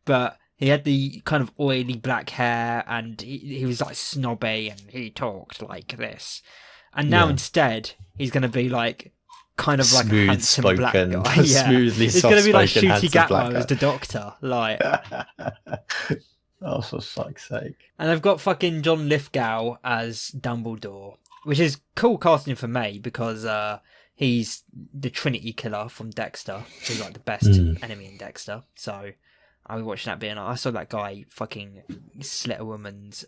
but he had the kind of oily black hair, and he was like snobby, and he talked like this. And now instead, he's going to be like kind of like a handsome black guy. Yeah, smoothly. It's going to be like Ncuti Gatwa as the Doctor, like. Oh, for fuck's sake! And they've got fucking John Lithgow as Dumbledore, which is cool casting for me because he's the Trinity killer from Dexter, who's like the best enemy in Dexter. So I was watching that being like, I saw that guy fucking slit a woman's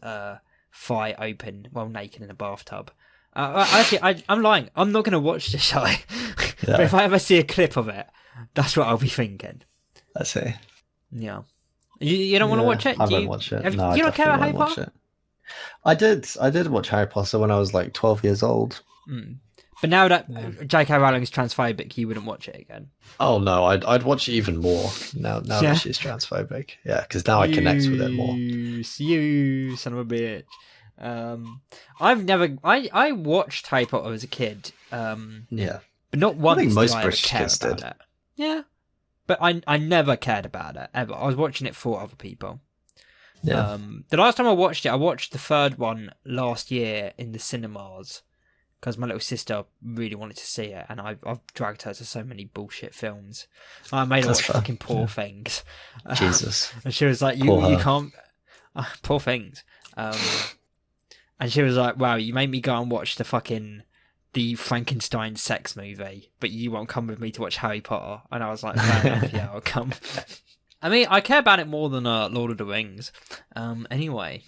thigh open while naked in a bathtub. I'm lying. I'm not going to watch the show. But if I ever see a clip of it, that's what I'll be thinking. I see. Yeah. You don't want to watch it? I won't watch it. No, you don't care about Harry Potter? I did watch Harry Potter when I was like 12 years old. But now that J.K. Rowling is transphobic, you wouldn't watch it again. Oh no, I'd watch it even more now that she's transphobic. Yeah, because now I connect with it more. You son of a bitch. I watched Harry Potter as a kid. Yeah, but not once. I think most did British I ever care kids about did. it. Yeah, but I never cared about it ever. I was watching it for other people. Yeah. The last time I watched the third one last year in the cinemas. Because my little sister really wanted to see it, and I've dragged her to so many bullshit films. I made her watch fucking Poor Things. Jesus. And she was like, you can't... Poor Things. And she was like, wow, you made me go and watch the Frankenstein sex movie, but you won't come with me to watch Harry Potter. And I was like, fair enough, yeah, I'll come. I mean, I care about it more than Lord of the Rings. Anyway...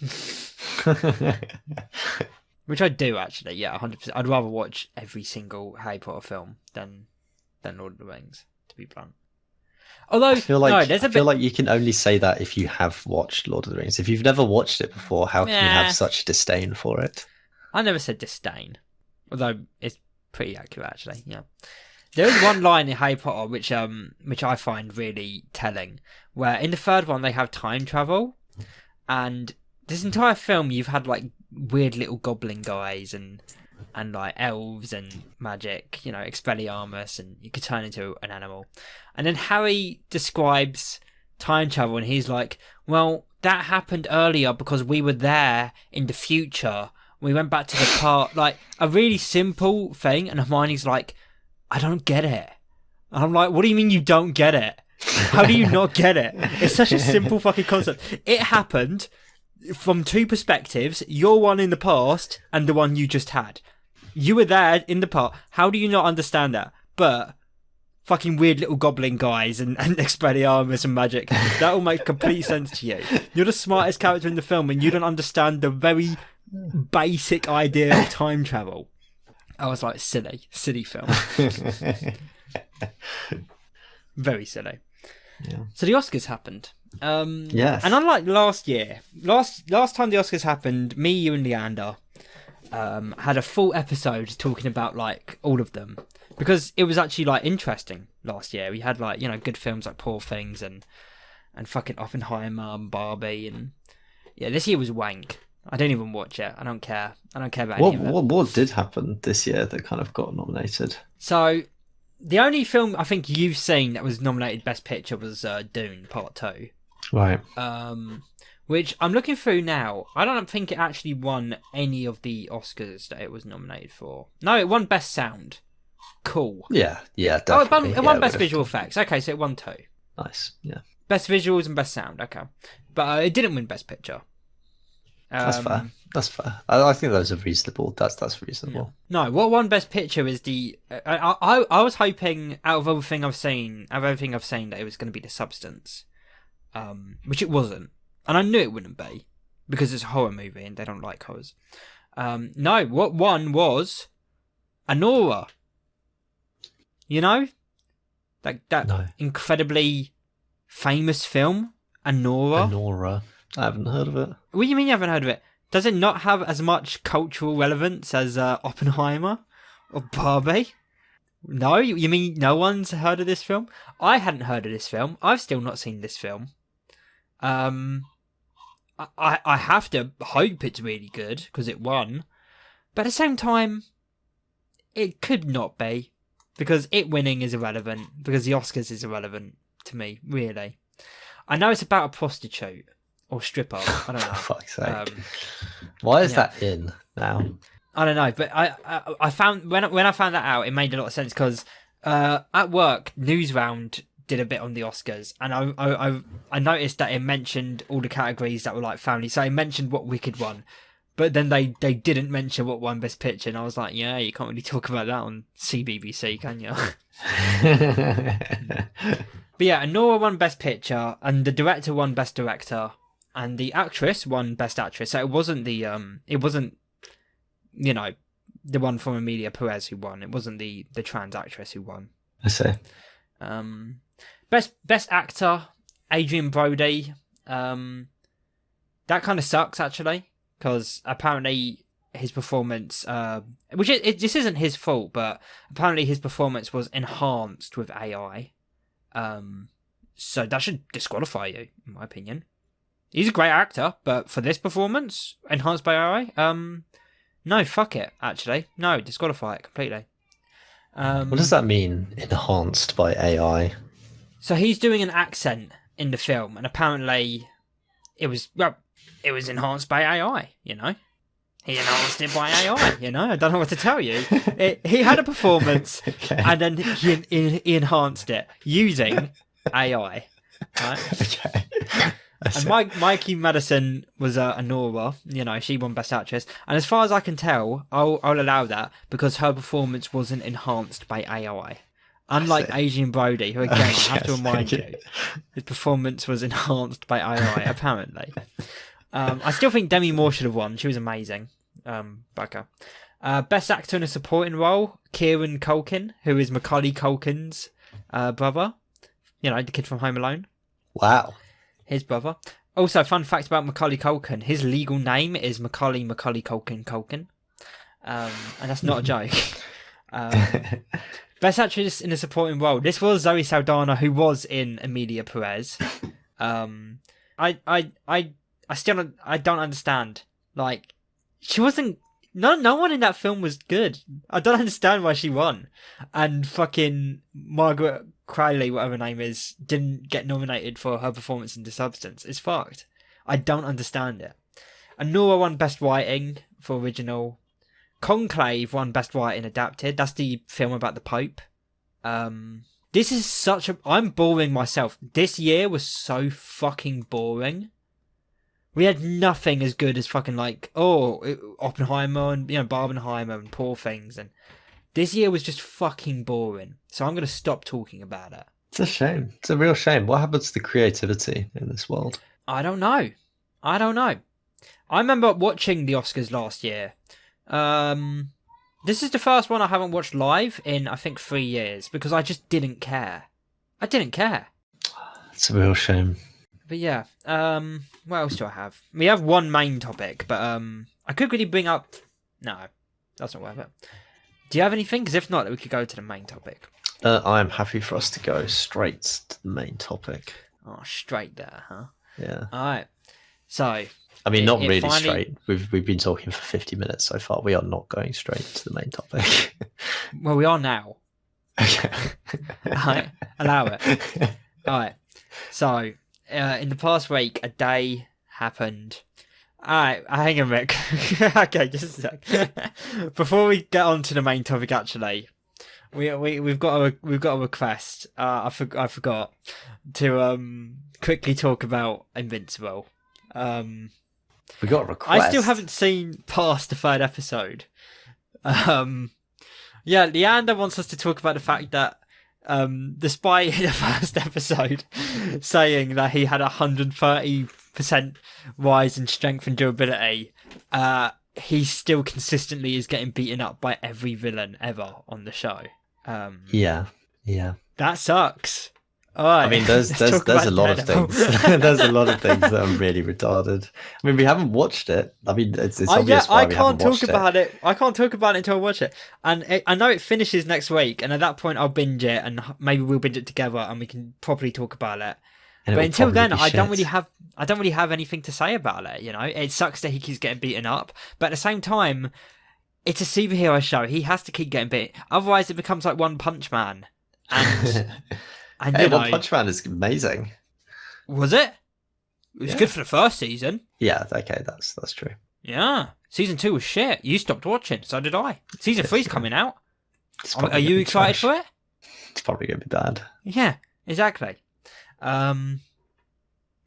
Which I do, actually, yeah, 100%. I'd rather watch every single Harry Potter film than Lord of the Rings, to be blunt. Although, I feel like you can only say that if you have watched Lord of the Rings. If you've never watched it before, how can you have such disdain for it? I never said disdain, although it's pretty accurate, actually, yeah. There is one line in Harry Potter which I find really telling, where in the third one they have time travel, and this entire film you've had, like, weird little goblin guys and like elves and magic, Expelliarmus, and you could turn into an animal. And then Harry describes time travel, and he's like, well, that happened earlier because we were there in the future. We went back to the part, like a really simple thing, and Hermione's like, I don't get it. And I'm like, what do you mean you don't get it? How do you not get it? It's such a simple fucking concept. It happened from two perspectives, your one in the past and the one you just had. You were there in the past. How do you not understand that? But fucking weird little goblin guys and Expelliarmus and magic, that all makes complete sense to you. You're the smartest character in the film and you don't understand the very basic idea of time travel. I was like, silly film. Very silly. Yeah. So the Oscars happened. Yes. And unlike last year, last time the Oscars happened, me, you, and Leander had a full episode talking about like all of them, because it was actually like interesting last year. We had like good films like Poor Things and fucking Oppenheimer and Barbie, and yeah, this year was wank. I don't even watch it. I don't care. I don't care about any of it. What did happen this year that kind of got nominated? So the only film I think you've seen that was nominated Best Picture was Dune Part 2. Right. Which I'm looking through now. I don't think it actually won any of the Oscars that it was nominated for. No, it won Best Sound. Cool. Yeah, definitely. It won Best Visual Effects. Okay, so it won 2. Nice, yeah. Best Visuals and Best Sound, okay. But it didn't win Best Picture. That's fair. I think those are reasonable. That's reasonable. Yeah. No, what won Best Picture is the... I was hoping, out of everything I've seen, that it was going to be The Substance. Which it wasn't. And I knew it wouldn't be, because it's a horror movie and they don't like horrors. No, what won was Anora. That incredibly famous film, Anora. Anora. I haven't heard of it. What do you mean you haven't heard of it? Does it not have as much cultural relevance as Oppenheimer or Barbie? No? You mean no one's heard of this film? I hadn't heard of this film. I've still not seen this film. I have to hope it's really good, because it won. But at the same time, it could not be. Because it winning is irrelevant. Because the Oscars is irrelevant to me, really. I know it's about a prostitute. Or stripper. I don't know. For fuck's sake. Why is that in now? I don't know, but I found when I found that out, it made a lot of sense, because at work, Newsround did a bit on the Oscars, and I noticed that it mentioned all the categories that were like family. So it mentioned what Wicked won, but then they didn't mention what won Best Picture, and I was like, yeah, you can't really talk about that on CBBC, can you? But But yeah, Nora won Best Picture, and the director won Best Director, and the actress won Best Actress. So it wasn't the you know, the one from Emilia Perez who won. It wasn't the trans actress who won. I see. Best Actor, Adrian Brody. That kind of sucks actually, because apparently his performance, this isn't his fault, but apparently his performance was enhanced with AI. So that should disqualify you, in my opinion. He's a great actor, but for this performance, enhanced by AI, no, fuck it, actually. No, disqualify it completely. What does that mean, enhanced by AI? So he's doing an accent in the film, and apparently it was enhanced by AI, you know? He enhanced it by AI, you know? I don't know what to tell you. He had a performance, okay, and then he enhanced it using AI. Right? Okay. And Mikey Madison was a Nora, you know, she won Best Actress. And as far as I can tell, I'll allow that because her performance wasn't enhanced by AI. Unlike Adrian Brody, who again, I have to remind you, his performance was enhanced by AI, apparently. I still think Demi Moore should have won. She was amazing. Bugger. Best Actor in a Supporting Role, Kieran Culkin, who is Macaulay Culkin's brother. You know, the kid from Home Alone. Wow. His brother. Also, fun fact about Macaulay Culkin: his legal name is Macaulay Culkin, and that's not a joke. Best Actress in a Supporting Role. This was Zoe Saldana, who was in Emilia Perez. I still don't understand. Like, she wasn't. No one in that film was good. I don't understand why she won. And fucking Margaret Qualley, whatever her name is, didn't get nominated for her performance in The Substance. It's fucked. I don't understand it. And Nora won Best Writing for Original. Conclave won Best Writing Adapted. That's the film about the Pope. This is such a... I'm boring myself. This year was so fucking boring. We had nothing as good as fucking like, Oppenheimer and, you know, Barbenheimer and Poor Things. And this year was just fucking boring. So I'm going to stop talking about it. It's a shame. It's a real shame. What happens to the creativity in this world? I don't know. I remember watching the Oscars last year. This is the first one I haven't watched live in, I think, 3 years. Because I just didn't care. I didn't care. It's a real shame. But yeah, what else do I have? We have one main topic, but I could really bring up... No, that's not worth it. Do you have anything? Because if not, we could go to the main topic. I am happy for us to go straight to the main topic. Oh, straight there, huh? Yeah. All right. So... I mean, not really straight. We've been talking for 50 minutes so far. We are not going straight to the main topic. Well, we are now. Okay. All right. Allow it. All right. So... in the past week, a day happened. Alright, hang on, Rick. Okay, just a sec. Before we get on to the main topic, actually, we've got a request. I forgot to quickly talk about Invincible. We got a request. I still haven't seen past the third episode. Yeah, Leander wants us to talk about the fact that despite the first episode saying that he had 130% rise in strength and durability, he still consistently is getting beaten up by every villain ever on the show. Yeah. That sucks. All right. I mean, there's a lot of things. There's a lot of things that are really retarded. I mean, we haven't watched it. I mean, it's obvious why we haven't watched it. I can't talk about it until I watch it. And I know it finishes next week, and at that point I'll binge it, and maybe we'll binge it together, and we can properly talk about it. But until then, I don't really have anything to say about it. You know, it sucks that he keeps getting beaten up, but at the same time, it's a superhero show. He has to keep getting beat, otherwise it becomes like One Punch Man. And hey, One Punch Man is amazing. Was it? It was good for the first season. Yeah, okay, that's true. Yeah, season 2 was shit. You stopped watching, so did I. Season 3's coming out. Are you excited for it? It's probably going to be bad. Yeah, exactly. But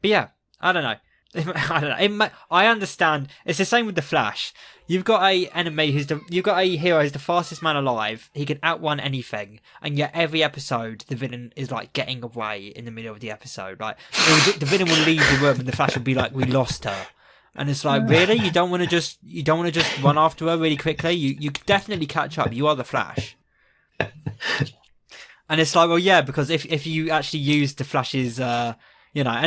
yeah, I don't know. I don't know. I understand. It's the same with the Flash. You've got a enemy you've got a hero who's the fastest man alive. He can outrun anything, and yet every episode the villain is like getting away in the middle of the episode. Like the villain will leave the room, and the Flash will be like, "We lost her," and it's like, really, you don't want to just run after her really quickly. You can definitely catch up. You are the Flash. And it's like, well, yeah, because if you actually use the Flash's, and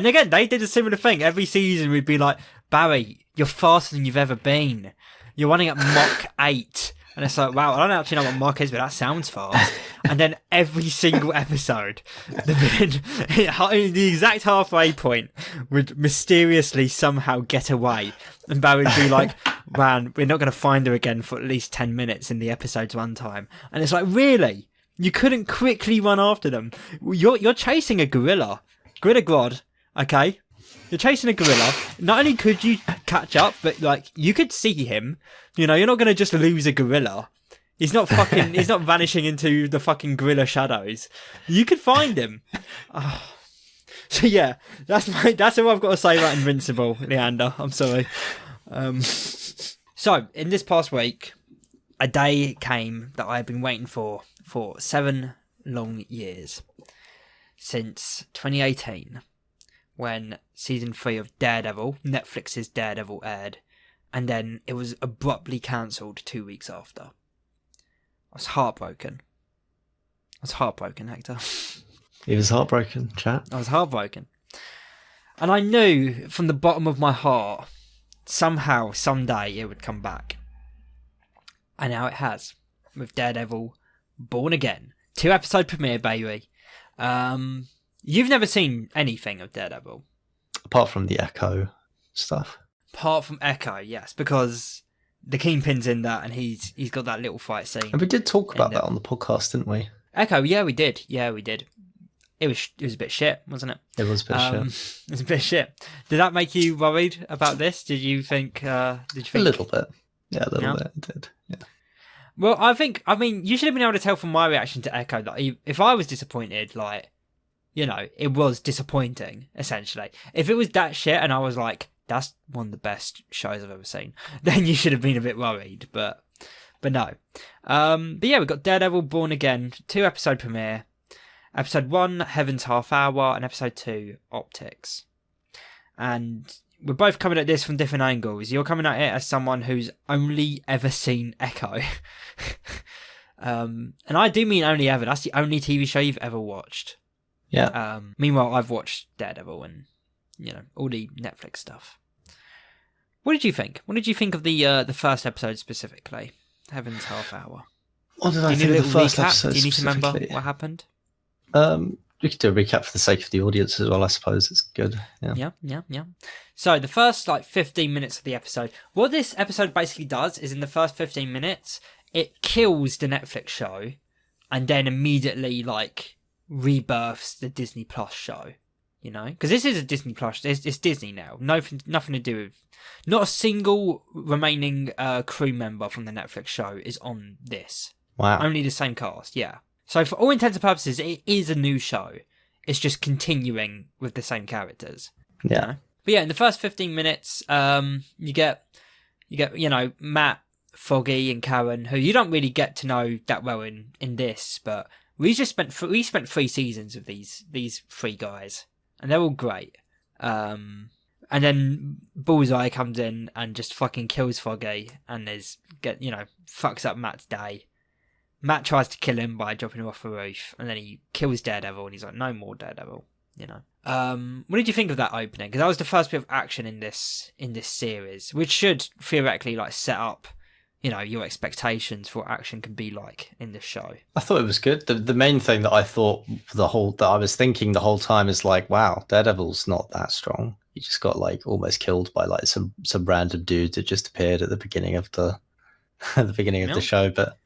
again, they did a similar thing. Every season, we'd be like, Barry, you're faster than you've ever been. You're running at Mach 8. And it's like, wow, I don't actually know what Mach is, but that sounds fast. And then every single episode, the villain, the exact halfway point, would mysteriously somehow get away. And Barry would be like, man, we're not going to find her again for at least 10 minutes in the episode's runtime. And it's like, really? You couldn't quickly run after them. You're chasing a gorilla. Gorilla Grodd, okay? You're chasing a gorilla. Not only could you catch up, but like you could see him. You're not going to just lose a gorilla. He's not vanishing into the fucking gorilla shadows. You could find him. Oh. So yeah, that's all I've got to say about Invincible, Leander. I'm sorry. So in this past week, a day came that I've been waiting for 7 long years. Since 2018, when season 3 of Daredevil, Netflix's Daredevil, aired, and then it was abruptly cancelled 2 weeks after. I was heartbroken. Hector. He was heartbroken, chat. I was heartbroken. And I knew from the bottom of my heart, somehow, someday, it would come back. And now it has, with Daredevil Born Again. 2-episode premiere, baby. You've never seen anything of Daredevil? Apart from the Echo stuff. Apart from Echo, yes, because the Kingpin's in that, and he's got that little fight scene. And we did talk about that on the podcast, didn't we? Echo, yeah, we did. It was a bit shit, wasn't it? It was a bit shit. It was a bit shit. Did that make you worried about this? Did you think? A little bit. Yeah, a little bit. It did. Yeah. Well, I mean, you should have been able to tell from my reaction to Echo that if I was disappointed, like, it was disappointing, essentially. If it was that shit and I was like, that's one of the best shows I've ever seen, then you should have been a bit worried, but no. But yeah, we've got Daredevil Born Again, 2-episode premiere. Episode 1, Heaven's Half Hour, and Episode 2, Optics. And we're both coming at this from different angles. You're coming at it as someone who's only ever seen Echo. And I do mean only ever. That's the only TV show you've ever watched. Yeah. Meanwhile, I've watched Daredevil and, all the Netflix stuff. What did you think? What did you think of the first episode specifically? Heaven's Half Hour. What did I think of the first episode? Do you need to remember what happened? We could do a recap for the sake of the audience as well, I suppose. It's good. Yeah. So the first 15 minutes of the episode, what this episode basically does is in the first 15 minutes, it kills the Netflix show and then immediately rebirths the Disney Plus show, because this is a Disney Plus, it's Disney now. Nothing to do with, not a single remaining crew member from the Netflix show is on this. Wow. Only the same cast, yeah. So for all intents and purposes, it is a new show. It's just continuing with the same characters. Yeah. But yeah, in the first 15 minutes, you get Matt, Foggy, and Karen, who you don't really get to know that well in this, but we spent 3 seasons with these 3 guys, and they're all great. And then Bullseye comes in and just fucking kills Foggy, and fucks up Matt's day. Matt tries to kill him by dropping him off a roof, and then he kills Daredevil, and he's like, no more Daredevil, What did you think of that opening? Because that was the first bit of action in this series, which should theoretically set up, your expectations for what action can be like in this show. I thought it was good. The main thing that I thought that I was thinking the whole time is wow, Daredevil's not that strong. He just got almost killed by some random dude that just appeared at the beginning of the the show, but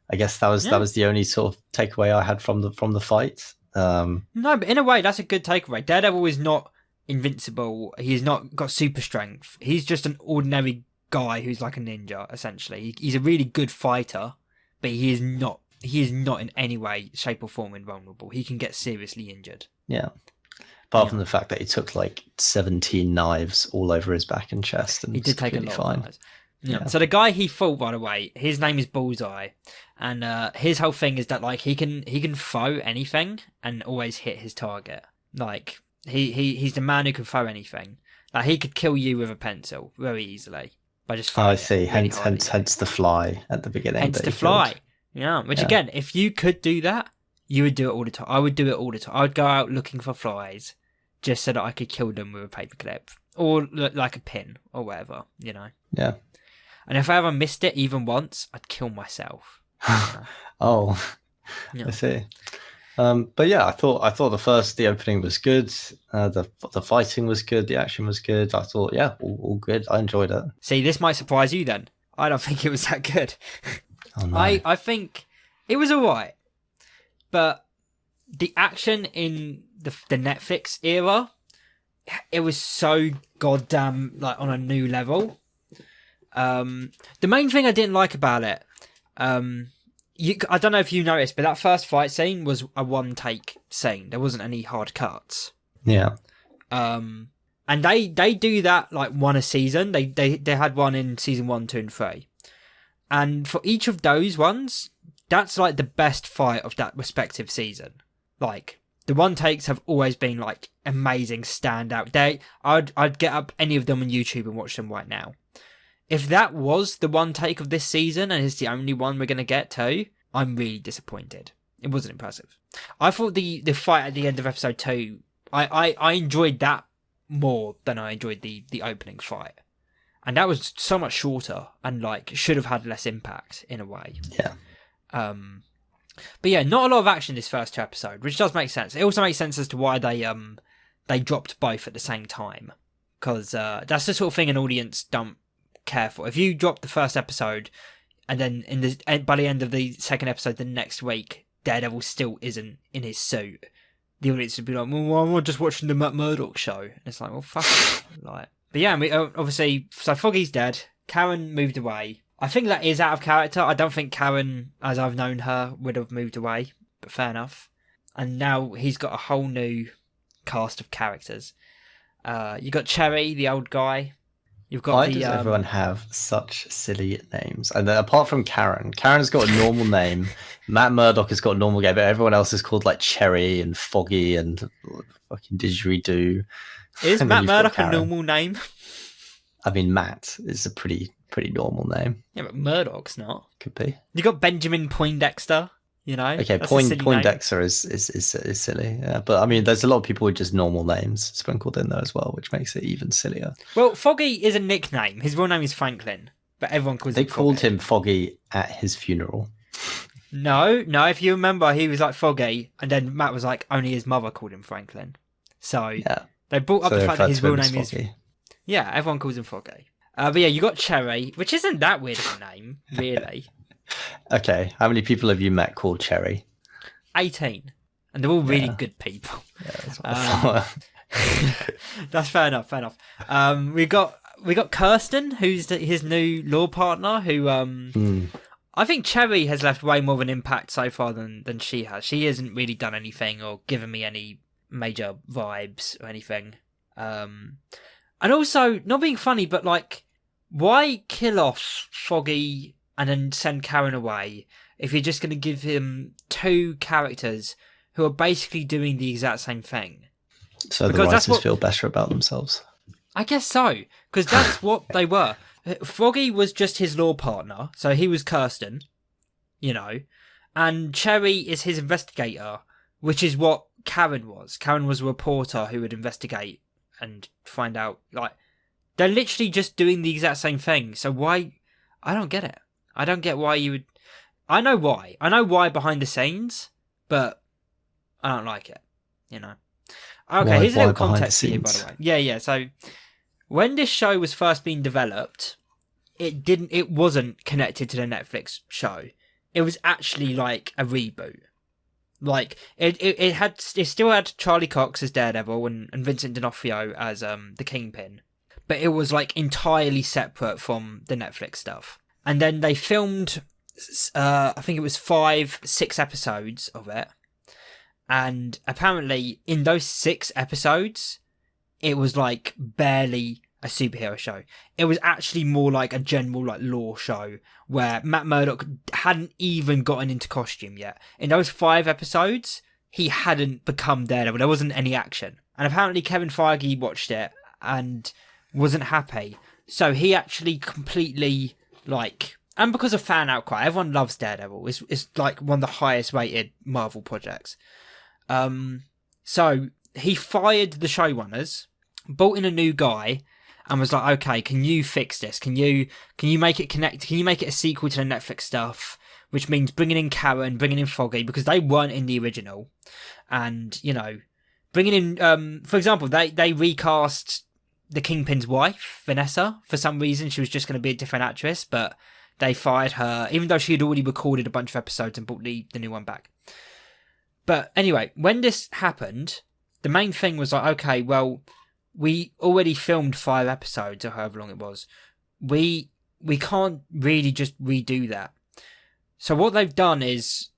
I guess that was the only sort of takeaway I had from the fight. No, but in a way, that's a good takeaway. Daredevil is not invincible. He's not got super strength. He's just an ordinary guy who's like a ninja, essentially. He's a really good fighter, but he is not in any way, shape or form invulnerable. He can get seriously injured. Yeah. Apart from the fact that he took like 17 knives all over his back and chest, and he did take a lot fine. of knives. Yeah. So the guy he fought, by the way, his name is Bullseye, and his whole thing is that like he can throw anything and always hit his target. Like he's the man who can throw anything. Like he could kill you with a pencil very easily by just throwing. I see. Really hence the fly at the beginning. Hence the fly. Killed. Yeah. Which again, if you could do that, you would do it all the time. I would do it all the time. I would go out looking for flies just so that I could kill them with a paperclip or like a pin or whatever, you know. Yeah. And if I ever missed it even once, I'd kill myself. Oh, yeah. I see. But yeah, I thought the opening was good. The fighting was good. The action was good. I thought, yeah, all good. I enjoyed it. See, this might surprise you then. I don't think it was that good. Oh, no. I think it was alright. But the action in the Netflix era, it was so goddamn like on a new level. The main thing I didn't like about it, I don't know if you noticed, but that first fight scene was a one take scene. There wasn't any hard cuts. Yeah. And they do that like one a season. They had one in season 1, 2, and 3, and for each of those ones, that's like the best fight of that respective season. Like the one takes have always been like amazing, standout. I'd get up any of them on YouTube and watch them right now. If that was the one take of this season and it's the only one we're going to get to, I'm really disappointed. It wasn't impressive. I thought the fight at the end of episode 2, I enjoyed that more than I enjoyed the opening fight. And that was so much shorter and like should have had less impact in a way. Yeah. But yeah, not a lot of action this first 2 episodes, which does make sense. It also makes sense as to why they dropped both at the same time, because that's the sort of thing an audience don't care for. If you drop the first episode and then by the end of the second episode the next week, Daredevil still isn't in his suit, the audience would be like, well, I'm just watching the Matt Murdock show. And it's like, well, fuck it. Like, but yeah, obviously, so Foggy's dead. Karen moved away. I think that is out of character. I don't think Karen, as I've known her, would have moved away, but fair enough. And now he's got a whole new cast of characters. You got Cherry, the old guy. You've got Why does everyone have such silly names? And then, apart from Karen's got a normal name. Matt Murdock has got a normal name, but everyone else is called like Cherry and Foggy and fucking didgeridoo. Is Matt Murdock a normal name? I mean, Matt is a pretty normal name. Yeah, but Murdoch's not. Could be. You got Benjamin Poindexter. You know. Okay, Poindexter is silly. Yeah, but I mean, there's a lot of people with just normal names sprinkled in there as well, which makes it even sillier. Well, Foggy is a nickname. His real name is Franklin, but everyone calls him Foggy. They called him Foggy at his funeral. No. If you remember, he was like Foggy, and then Matt was like, only his mother called him Franklin. So yeah, they brought up the fact that his real name is Foggy. Yeah, everyone calls him Foggy. But yeah, you got Cherry, which isn't that weird of a name, really. Okay, how many people have you met called Cherry? 18, and they're all really good people. Yeah, that's what I thought. That's fair enough. We got Kirsten, who's his new law partner. Who I think Cherry has left way more of an impact so far than she has. She hasn't really done anything or given me any major vibes or anything. And also, not being funny, but like, why kill off Foggy and then send Karen away if you're just going to give him 2 characters who are basically doing the exact same thing? So the writers feel better about themselves. I guess so, because that's what they were. Foggy was just his law partner, so he was Kirsten, you know, and Cherry is his investigator, which is what Karen was. Karen was a reporter who would investigate and find out, like, they're literally just doing the exact same thing, so why? I don't get it. I don't get why you would... I know why. I know why behind the scenes, but I don't like it, you know. Okay, here's a little context for you, by the way. Yeah, so when this show was first being developed, it wasn't connected to the Netflix show. It was actually like a reboot. Like, it still had Charlie Cox as Daredevil and Vincent D'Onofrio as the Kingpin, but it was like entirely separate from the Netflix stuff. And then they filmed, I think it was 5-6 episodes of it. And apparently in those 6 episodes, it was like barely a superhero show. It was actually more like a general like lore show where Matt Murdock hadn't even gotten into costume yet. In those 5 episodes, he hadn't become Daredevil. There wasn't any action. And apparently Kevin Feige watched it and wasn't happy. So he actually completely like, and because of fan outcry, everyone loves Daredevil. It's like one of the highest rated Marvel projects. So he fired the showrunners, brought in a new guy, and was like, okay, can you fix this? Can you make it connect? Can you make it a sequel to the Netflix stuff? Which means bringing in Karen, bringing in Foggy, because they weren't in the original. And, you know, bringing in, for example, they recast the Kingpin's wife, Vanessa, for some reason. She was just going to be a different actress, but they fired her, even though she had already recorded a bunch of episodes and brought the new one back. But anyway, when this happened, the main thing was like, okay, well, we already filmed 5 episodes or however long it was. We can't really just redo that. So what they've done is,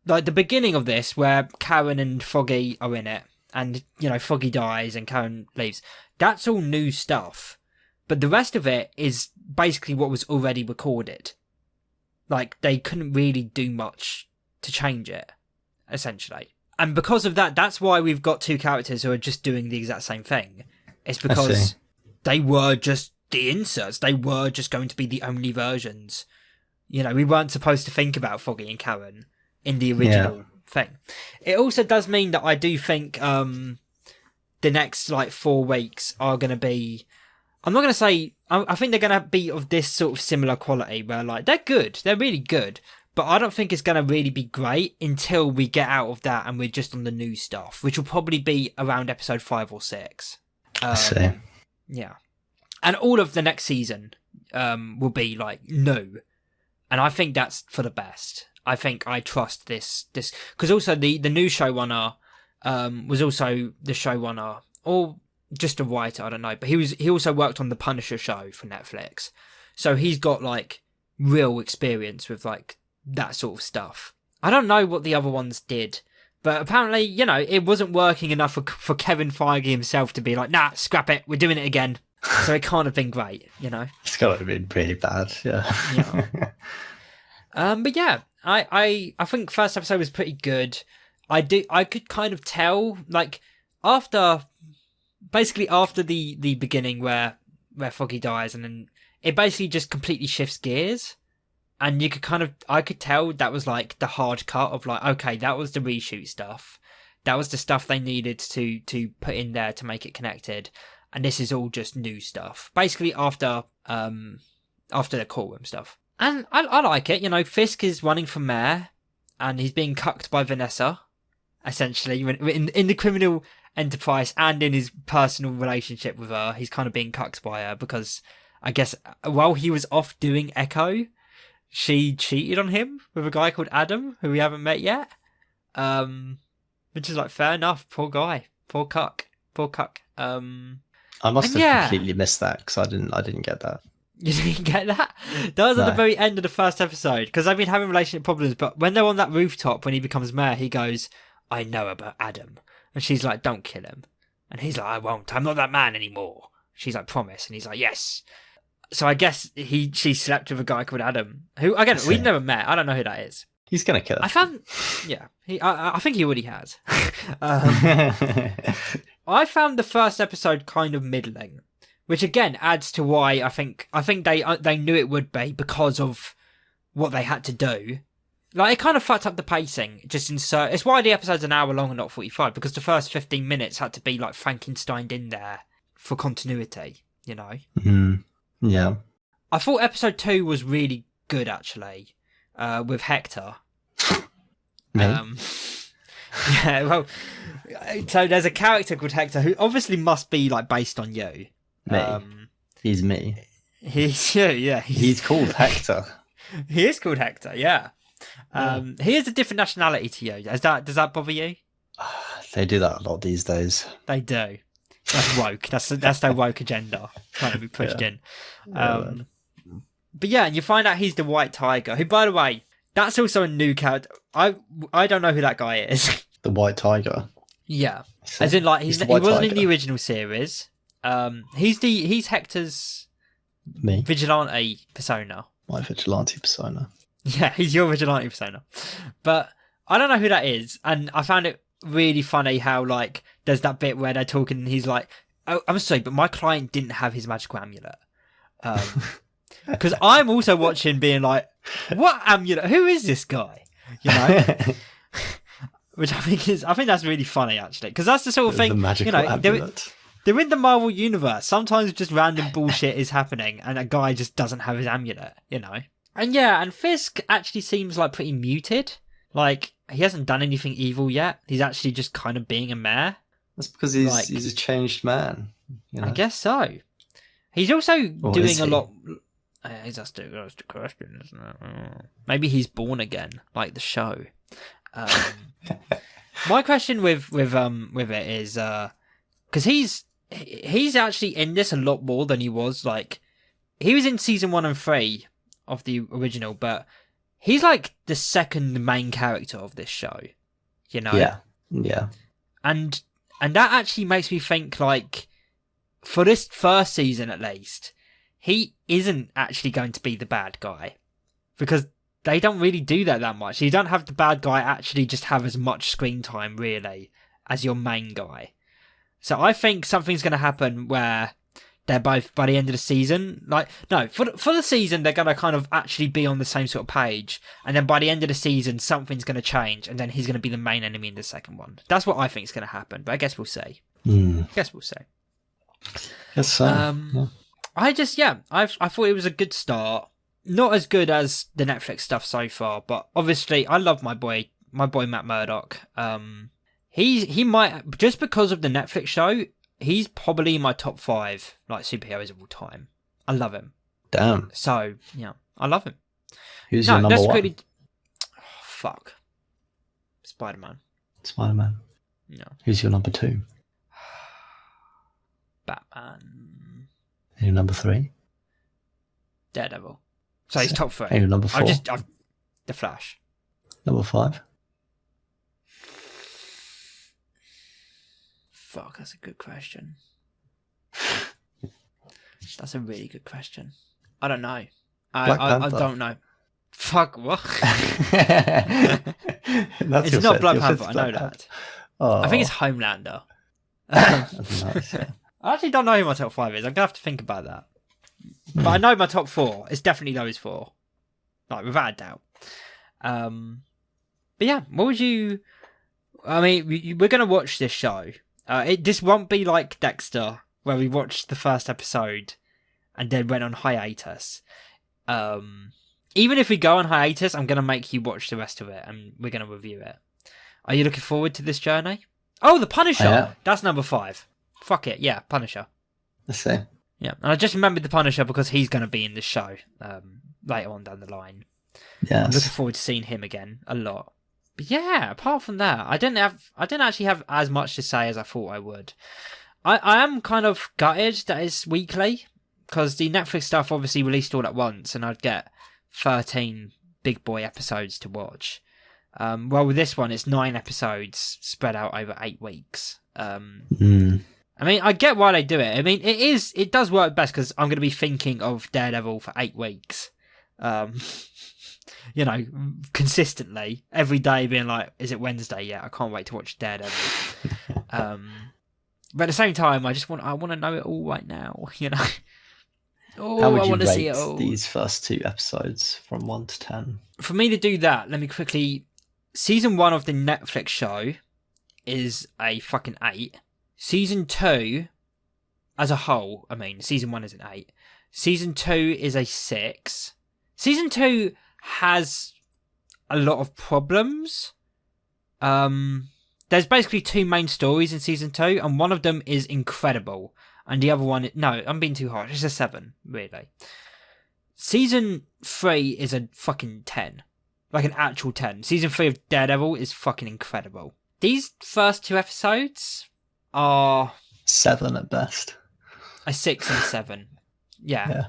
like the beginning of this, where Karen and Foggy are in it, and, you know, Foggy dies and Karen leaves. That's all new stuff. But the rest of it is basically what was already recorded. Like, they couldn't really do much to change it, essentially. And because of that, that's why we've got 2 characters who are just doing the exact same thing. It's because they were just the inserts. They were just going to be the only versions. You know, we weren't supposed to think about Foggy and Karen in the original thing. It also does mean that I do think the next, like, 4 weeks are going to be... I'm not going to say... I think they're going to be of this sort of similar quality where, like, they're good. They're really good. But I don't think it's going to really be great until we get out of that and we're just on the new stuff, which will probably be around episode 5 or 6. I see. Yeah. And all of the next season will be, like, new. And I think that's for the best. I think I trust this. Because also the new showrunner was also the showrunner, or just a writer, I don't know. But he also worked on the Punisher show for Netflix. So he's got, like, real experience with, like, that sort of stuff. I don't know what the other ones did, but apparently, you know, it wasn't working enough for Kevin Feige himself to be like, nah, scrap it, we're doing it again. So it can't have been great, you know. It's got to have been pretty bad, yeah. But yeah, I think first episode was pretty good. I could kind of tell, like, after the beginning where Foggy dies, and then it basically just completely shifts gears. And I could tell that was like the hard cut of like, okay, that was the reshoot stuff. That was the stuff they needed to put in there to make it connected. And this is all just new stuff. Basically after the courtroom stuff. And I like it. You know, Fisk is running for mayor and he's being cucked by Vanessa, essentially. In the criminal enterprise and in his personal relationship with her, he's kind of being cucked by her because I guess while he was off doing Echo, she cheated on him with a guy called Adam, who we haven't met yet. Which is like, fair enough. Poor guy. Poor cuck. I must have completely missed that because I didn't get that. You didn't get that? That was at the very end of the first episode because I've been having relationship problems, but when they're on that rooftop when he becomes mayor, he goes, I know about Adam. And she's like, don't kill him. And he's like, I won't. I'm not that man anymore. She's like, promise. And he's like, yes. So I guess she slept with a guy called Adam, who, again, we've never met. I don't know who that is. He's going to kill her. I think he already has. I found the first episode kind of middling, which again adds to why I think they knew it would be because of what they had to do. Like, it kind of fucked up the pacing. It's why the episode's an hour long and not 45, because the first 15 minutes had to be like Frankensteined in there for continuity, you know? Mm-hmm. Yeah. I thought episode 2 was really good, actually, with Hector. Me? Yeah, well, so there's a character called Hector who obviously must be, like, based on you. Me? He's me. He's you, yeah. He's called Hector. He is called Hector, yeah. He is a different nationality to you. Does that bother you? They do that a lot these days. They do. That's woke. That's their woke agenda trying to be pushed in. But yeah, and you find out he's the White Tiger, who, by the way, that's also a new character. I don't know who that guy is. The White Tiger. Yeah, So, as in like he's he the White wasn't in Tiger. the original series. He's Hector's Me, vigilante persona. my vigilante persona. Yeah, he's your vigilante persona. But I don't know who that is, and I found it really funny how like there's that bit where they're talking and he's like, "Oh, I'm sorry, but my client didn't have his magical amulet." Because I'm also watching being like, what amulet? Who is this guy? You know? Which I think that's really funny actually. Because that's the sort of The thing, magical amulet. they're in the Marvel universe. Sometimes just random bullshit is happening and a guy just doesn't have his amulet, you know? And yeah, and Fisk actually seems like pretty muted. Like, he hasn't done anything evil yet. He's actually just kind of being a mayor. That's because he's a changed man. You know? I guess so. He's also Or doing is a he? lot. That's the question, isn't it? Maybe he's born again, like the show. My question with it is because he's actually in this a lot more than he was. Like, he was in season 1 and 3 of the original, but he's like the second main character of this show. You know? Yeah. And that actually makes me think, like, for this first season at least, he isn't actually going to be the bad guy. Because they don't really do that much. You don't have the bad guy actually just have as much screen time, really, as your main guy. So I think something's going to happen where they're both, by the end of the season, like, no, for the season, they're going to kind of actually be on the same sort of page. And then by the end of the season, something's going to change. And then he's going to be the main enemy in the second one. That's what I think is going to happen. But I guess we'll see. Guess we'll see. Yes, so. Yeah. I thought it was a good start. Not as good as the Netflix stuff so far, but obviously I love my boy Matt Murdock. He might, just because of the Netflix show, he's probably in my top 5 like superheroes of all time. I love him. Damn. So yeah, I love him. Who's your number 1? Oh, fuck. Spider-Man. Spider-Man. No. Who's your number 2? Batman. And your number 3? Daredevil. So he's top 3. And your number 4? The Flash. Number 5? Fuck, that's a good question. That's a really good question. I don't know. I don't know. Fuck, what? It's not Black Panther, I know that. Oh. I think it's Homelander. Nice, yeah. I actually don't know who my top 5 is. I'm going to have to think about that. But I know my top 4. It's definitely those 4. Like, without a doubt. But yeah, what would you... I mean, we're going to watch this show. This won't be like Dexter, where we watched the first episode and then went on hiatus. Even if we go on hiatus, I'm going to make you watch the rest of it and we're going to review it. Are you looking forward to this journey? Oh, The Punisher! Yeah. That's number 5. Fuck it, yeah, Punisher. Let's see. Yeah, and I just remembered The Punisher because he's going to be in this show later on down the line. Yes. I'm looking forward to seeing him again a lot. But yeah, apart from that, I didn't actually have as much to say as I thought I would. I am kind of gutted that it's weekly because the Netflix stuff obviously released all at once, and I'd get 13 big boy episodes to watch. Well, with this one, it's 9 episodes spread out over 8 weeks. I mean, I get why they do it. I mean, it does work best because I'm going to be thinking of Daredevil for 8 weeks. You know, consistently, every day being like, is it Wednesday yet? I can't wait to watch Daredevil. But at the same time, I want to know it all right now, you know? How would I you want to see rate it all. these first 2 episodes from 1 to 10? For me to do that, let me quickly... Season 1 of the Netflix show is a fucking 8. Season 2, as a whole, I mean, Season 1 is an 8. Season 2 is a 6. Season 2 has a lot of problems. There's basically 2 main stories in Season 2, and one of them is incredible. And the other one... No, I'm being too harsh. It's a 7, really. Season 3 is a fucking 10. Like an actual 10. Season 3 of Daredevil is fucking incredible. These first 2 episodes are... 7 at best. A 6 and 7. Yeah.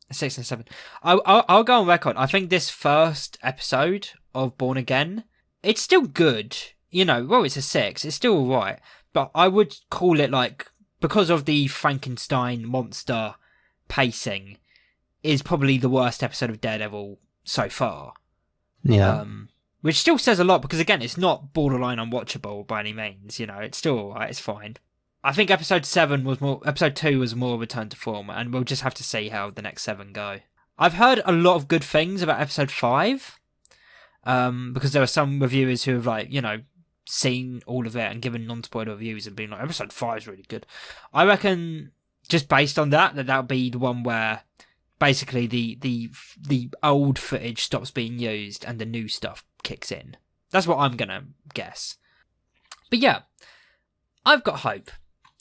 A 6 and 7. I'll go on record. I think this first episode of Born Again, it's still good. well, it's a 6. It's still alright, but I would call it like, because of the Frankenstein monster pacing, is probably the worst episode of Daredevil so far. Yeah. Which still says a lot, because again, it's not borderline unwatchable by any means. It's still alright. It's fine. I think episode 2 was more return to form, and we'll just have to see how the next 7 go. I've heard a lot of good things about episode 5, because there are some reviewers who have seen all of it and given non-spoiler reviews and been like, episode 5 is really good. I reckon, just based on that'll be the one where basically the old footage stops being used and the new stuff kicks in. That's what I'm gonna guess. But yeah, I've got hope.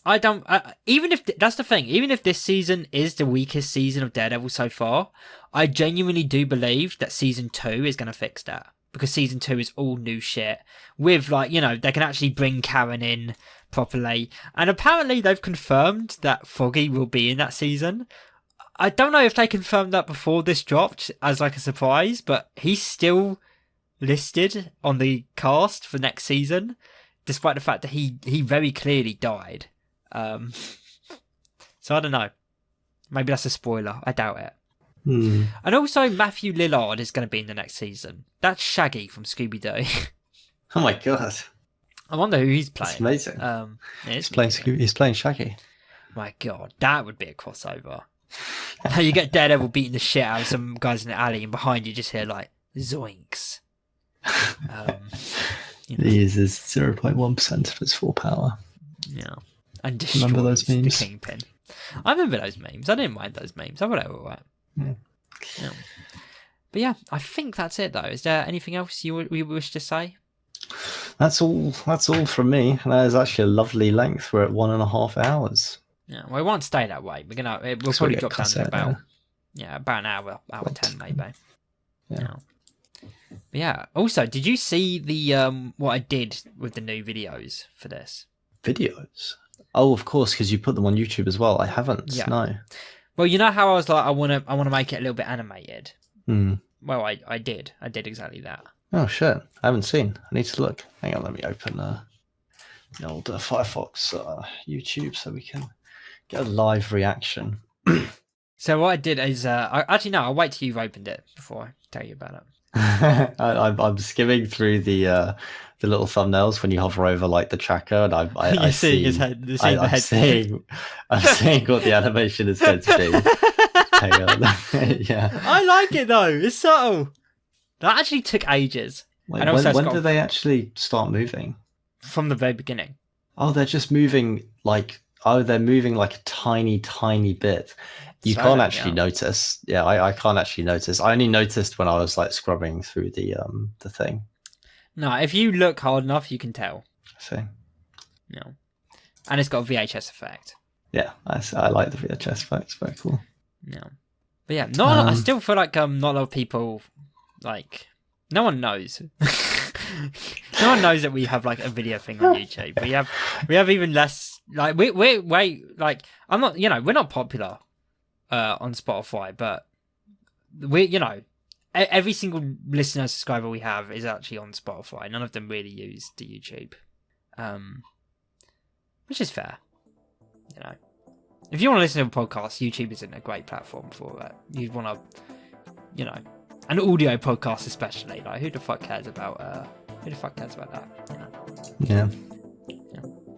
I don't. Even if that's the thing, even if this season is the weakest season of Daredevil so far, I genuinely do believe that season 2 is going to fix that, because season 2 is all new shit with they can actually bring Karen in properly, and apparently they've confirmed that Foggy will be in that season. I don't know if they confirmed that before this dropped as like a surprise, but he's still listed on the cast for next season, despite the fact that he very clearly died. So I don't know. Maybe that's a spoiler. I doubt it. And also, Matthew Lillard is going to be in the next season. That's Shaggy from Scooby-Doo. Oh my god! I wonder who he's playing. That's amazing. He's playing Scooby. He's playing Shaggy. My god, that would be a crossover. How you get Daredevil beating the shit out of some guys in the alley, and behind you just hear like zoinks. He uses 0.1% of his full power. Yeah. And remember those memes? The Kingpin. I remember those memes. I didn't mind those memes. I thought they were alright. Yeah. But yeah, I think that's it though. Is there anything else you wish to say? That's all from me. That is actually a lovely length. We're at 1.5 hours. Yeah, well, it won't stay that way. We'll probably drop down to about an hour 10 maybe. Yeah. But yeah. Also, did you see the what I did with the new videos for this? Videos? Oh, of course, because you put them on YouTube as well. I haven't. Yeah. No. Well, you know how I was like, I want to make it a little bit animated. Well, I did exactly that. Oh shit! I haven't seen. I need to look. Hang on, let me open the old Firefox YouTube so we can get a live reaction. So what I did is, I'll wait till you've opened it before I tell you about it. I'm skimming through the little thumbnails when you hover over like the tracker, and I see his head. I'm seeing what the animation is going to be. Hang on. Yeah, I like it though. It's subtle. That actually took ages. Wait, when do they actually start moving? From the very beginning. Oh, they're just moving like. Oh, they're moving like a tiny, tiny bit. You can't actually notice. Yeah, I can't actually notice. I only noticed when I was like scrubbing through the thing. No, if you look hard enough, you can tell. I see. No, and it's got a VHS effect. Yeah, I like the VHS effect. It's very cool. Yeah, but yeah, I still feel like not a lot of people like. No one knows. No one knows that we have like a video thing on YouTube. We have even less. Like we're like I'm not. We're not popular on Spotify, but every single listener subscriber we have is actually on Spotify. None of them really use the YouTube, which is fair. If you want to listen to a podcast, YouTube isn't a great platform for it. You'd want to, an audio podcast especially. Like who the fuck cares about that? Yeah.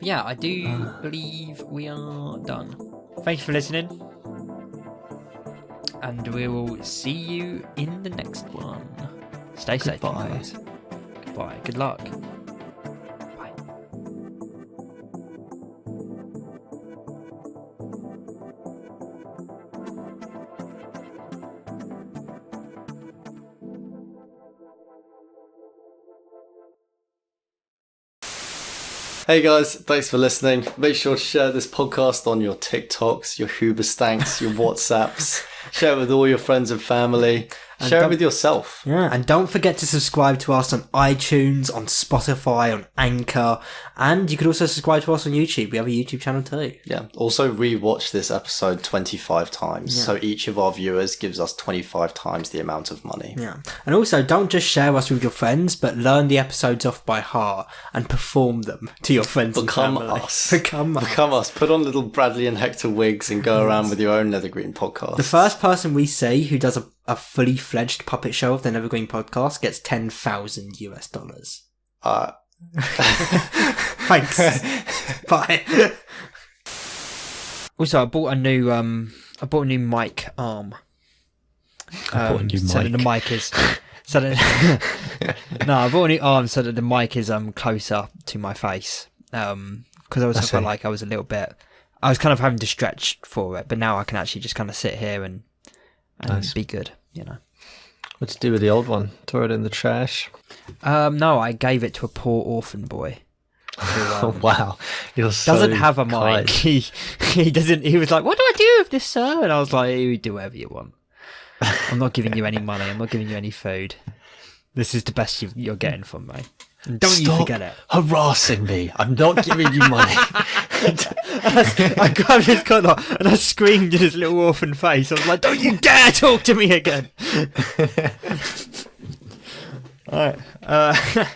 Yeah, I do believe we are done. Thank you for listening. And we will see you in the next one. Stay safe, guys. Goodbye. Good luck. Bye. Hey guys, thanks for listening. Make sure to share this podcast on your TikToks, your Hoobastanks, your WhatsApps. Share it with all your friends and family. Share it with yourself. Yeah, and don't forget to subscribe to us on iTunes, on Spotify, on Anchor, and you could also subscribe to us on YouTube. We have a YouTube channel too. Yeah. Also, rewatch this episode 25 times. Yeah. So each of our viewers gives us 25 times the amount of money. Yeah. And also, don't just share us with your friends, but learn the episodes off by heart and perform them to your friends and family. Become us. Put on little Bradley and Hector wigs and go around with your own Nethergreen podcast. The first person we see who does a fully fledged puppet show of the Nethergreen podcast gets $10,000. Thanks. Bye. Also, I bought a new mic arm. I bought a new so mic. That the mic is. So that, no, I bought a new arm so that the mic is closer to my face. Because I felt like I was a little bit. I was kind of having to stretch for it, but now I can actually just kind of sit here and be good, you know. What to do with the old one? Throw it in the trash? No, I gave it to a poor orphan boy. Who, wow, you're so doesn't have a kind. mic. He doesn't. He was like, "What do I do with this, sir?" And I was like, "You do whatever you want. I'm not giving you any money. I'm not giving you any food. This is the best you're getting from me. And don't you forget it." Harassing me. I'm not giving you money. I grabbed his collar and I screamed in his little orphan face. I was like, "Don't you dare talk to me again!" All right.